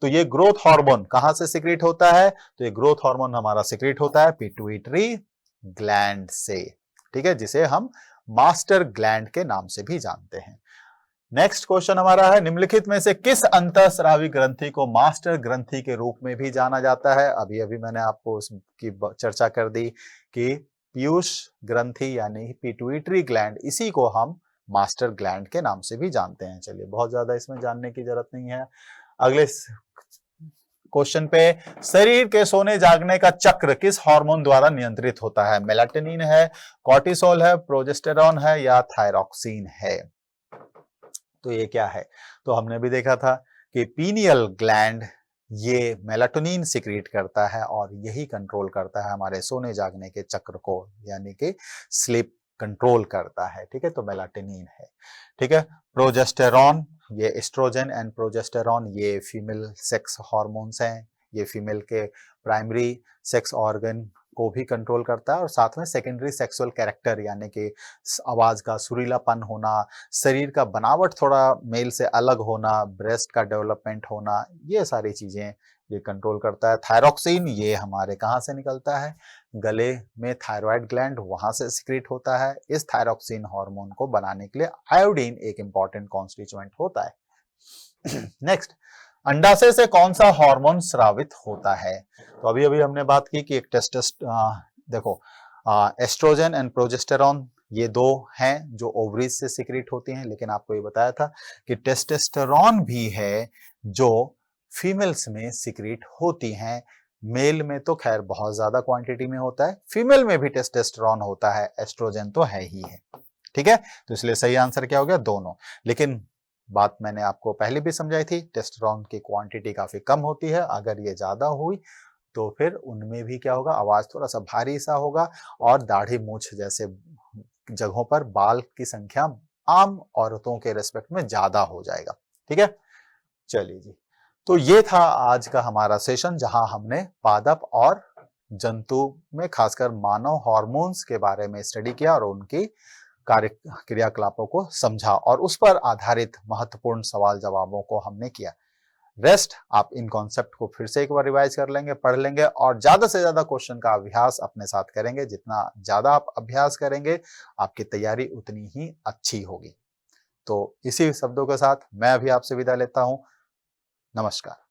तो ये ग्रोथ हार्मोन कहां से सिक्रेट होता है? तो ये ग्रोथ हार्मोन हमारा सिक्रेट होता है पिट्यूटरी ग्लैंड से। ठीक है, जिसे हम मास्टर ग्लैंड के नाम से भी जानते हैं। नेक्स्ट क्वेश्चन हमारा है, निम्नलिखित में से किस अंतःस्रावी ग्रंथि को मास्टर ग्रंथि के रूप में भी जाना जाता है? अभी अभी मैंने आपको उसकी चर्चा कर दी कि पीयूष ग्रंथि यानी पिट्यूटरी ग्लैंड, इसी को हम मास्टर ग्लैंड के नाम से भी जानते हैं। चलिए, बहुत ज्यादा इसमें जानने की जरूरत नहीं है। अगले क्वेश्चन पे, शरीर के सोने जागने का चक्र किस हार्मोन द्वारा नियंत्रित होता है? मेलाटोनिन है, कॉर्टिसोल है, प्रोजेस्टेरॉन है या थायरॉक्सिन है? तो ये क्या है? तो हमने भी देखा था कि पीनियल ग्लैंड ये मेलाटोनिन सिक्रीट करता है और यही कंट्रोल करता है हमारे सोने जागने के चक्र को, यानी कि स्लीप कंट्रोल करता है। ठीक है, तो मेलाटोनिन है। ठीक है, प्रोजेस्टेरॉन, ये एस्ट्रोजन एंड प्रोजेस्टेरॉन ये फीमेल सेक्स हार्मोन्स हैं। ये फीमेल के प्राइमरी सेक्स ऑर्गन को भी कंट्रोल करता है और साथ में सेकेंडरी सेक्सुअल कैरेक्टर, यानी कि आवाज का सुरीलापन होना, शरीर का बनावट थोड़ा मेल से अलग होना, ब्रेस्ट का डेवलपमेंट होना, ये सारी चीजें ये कंट्रोल करता है। थायरॉक्सिन ये हमारे कहाँ से निकलता है? गले में थायराइड ग्लैंड, वहां से सिक्रीट होता है। इस थायरॉक्सिन हार्मोन को बनाने के लिए आयोडीन एक इंपॉर्टेंट कॉन्स्टिट्यूएंट होता है। नेक्स्ट, अंडाशय से कौन सा हार्मोन स्रावित होता है? तो अभी अभी हमने बात की कि एक देखो, एस्ट्रोजन एंड प्रोजेस्टेरॉन ये दो हैं जो ओवरीज से सिक्रीट होती हैं, लेकिन आपको ये बताया था कि टेस्टोस्टेरॉन भी है जो फीमेल्स में सिक्रीट होती हैं। मेल में तो खैर बहुत ज्यादा क्वांटिटी में होता है, फीमेल में भी टेस्टोस्टेरॉन होता है, एस्ट्रोजन तो है ही है। ठीक है, तो इसलिए सही आंसर क्या हो गया? दोनों। लेकिन बात मैंने आपको पहले भी समझाई थी, टेस्टोस्टेरॉन की क्वांटिटी काफी कम होती है। अगर ये ज्यादा हुई तो फिर उनमें भी क्या होगा, आवाज थोड़ा सा भारी सा होगा और दाढ़ी मूछ जैसे जगहों पर बाल की संख्या आम औरतों के रेस्पेक्ट में ज्यादा हो जाएगा। ठीक है, चलिए जी, तो ये था आज का हमारा सेशन, जहां हमने पादप और जंतु में खासकर मानव हार्मोन्स के बारे में स्टडी किया और उनकी कार्य क्रियाकलापों को समझा और उस पर आधारित महत्वपूर्ण सवाल जवाबों को हमने किया। रेस्ट आप इन कॉन्सेप्ट को फिर से एक बार रिवाइज कर लेंगे, पढ़ लेंगे और ज्यादा से ज्यादा क्वेश्चन का अभ्यास अपने साथ करेंगे। जितना ज्यादा आप अभ्यास करेंगे, आपकी तैयारी उतनी ही अच्छी होगी। तो इसी शब्दों के साथ मैं अभी आपसे विदा लेता हूं। नमस्कार।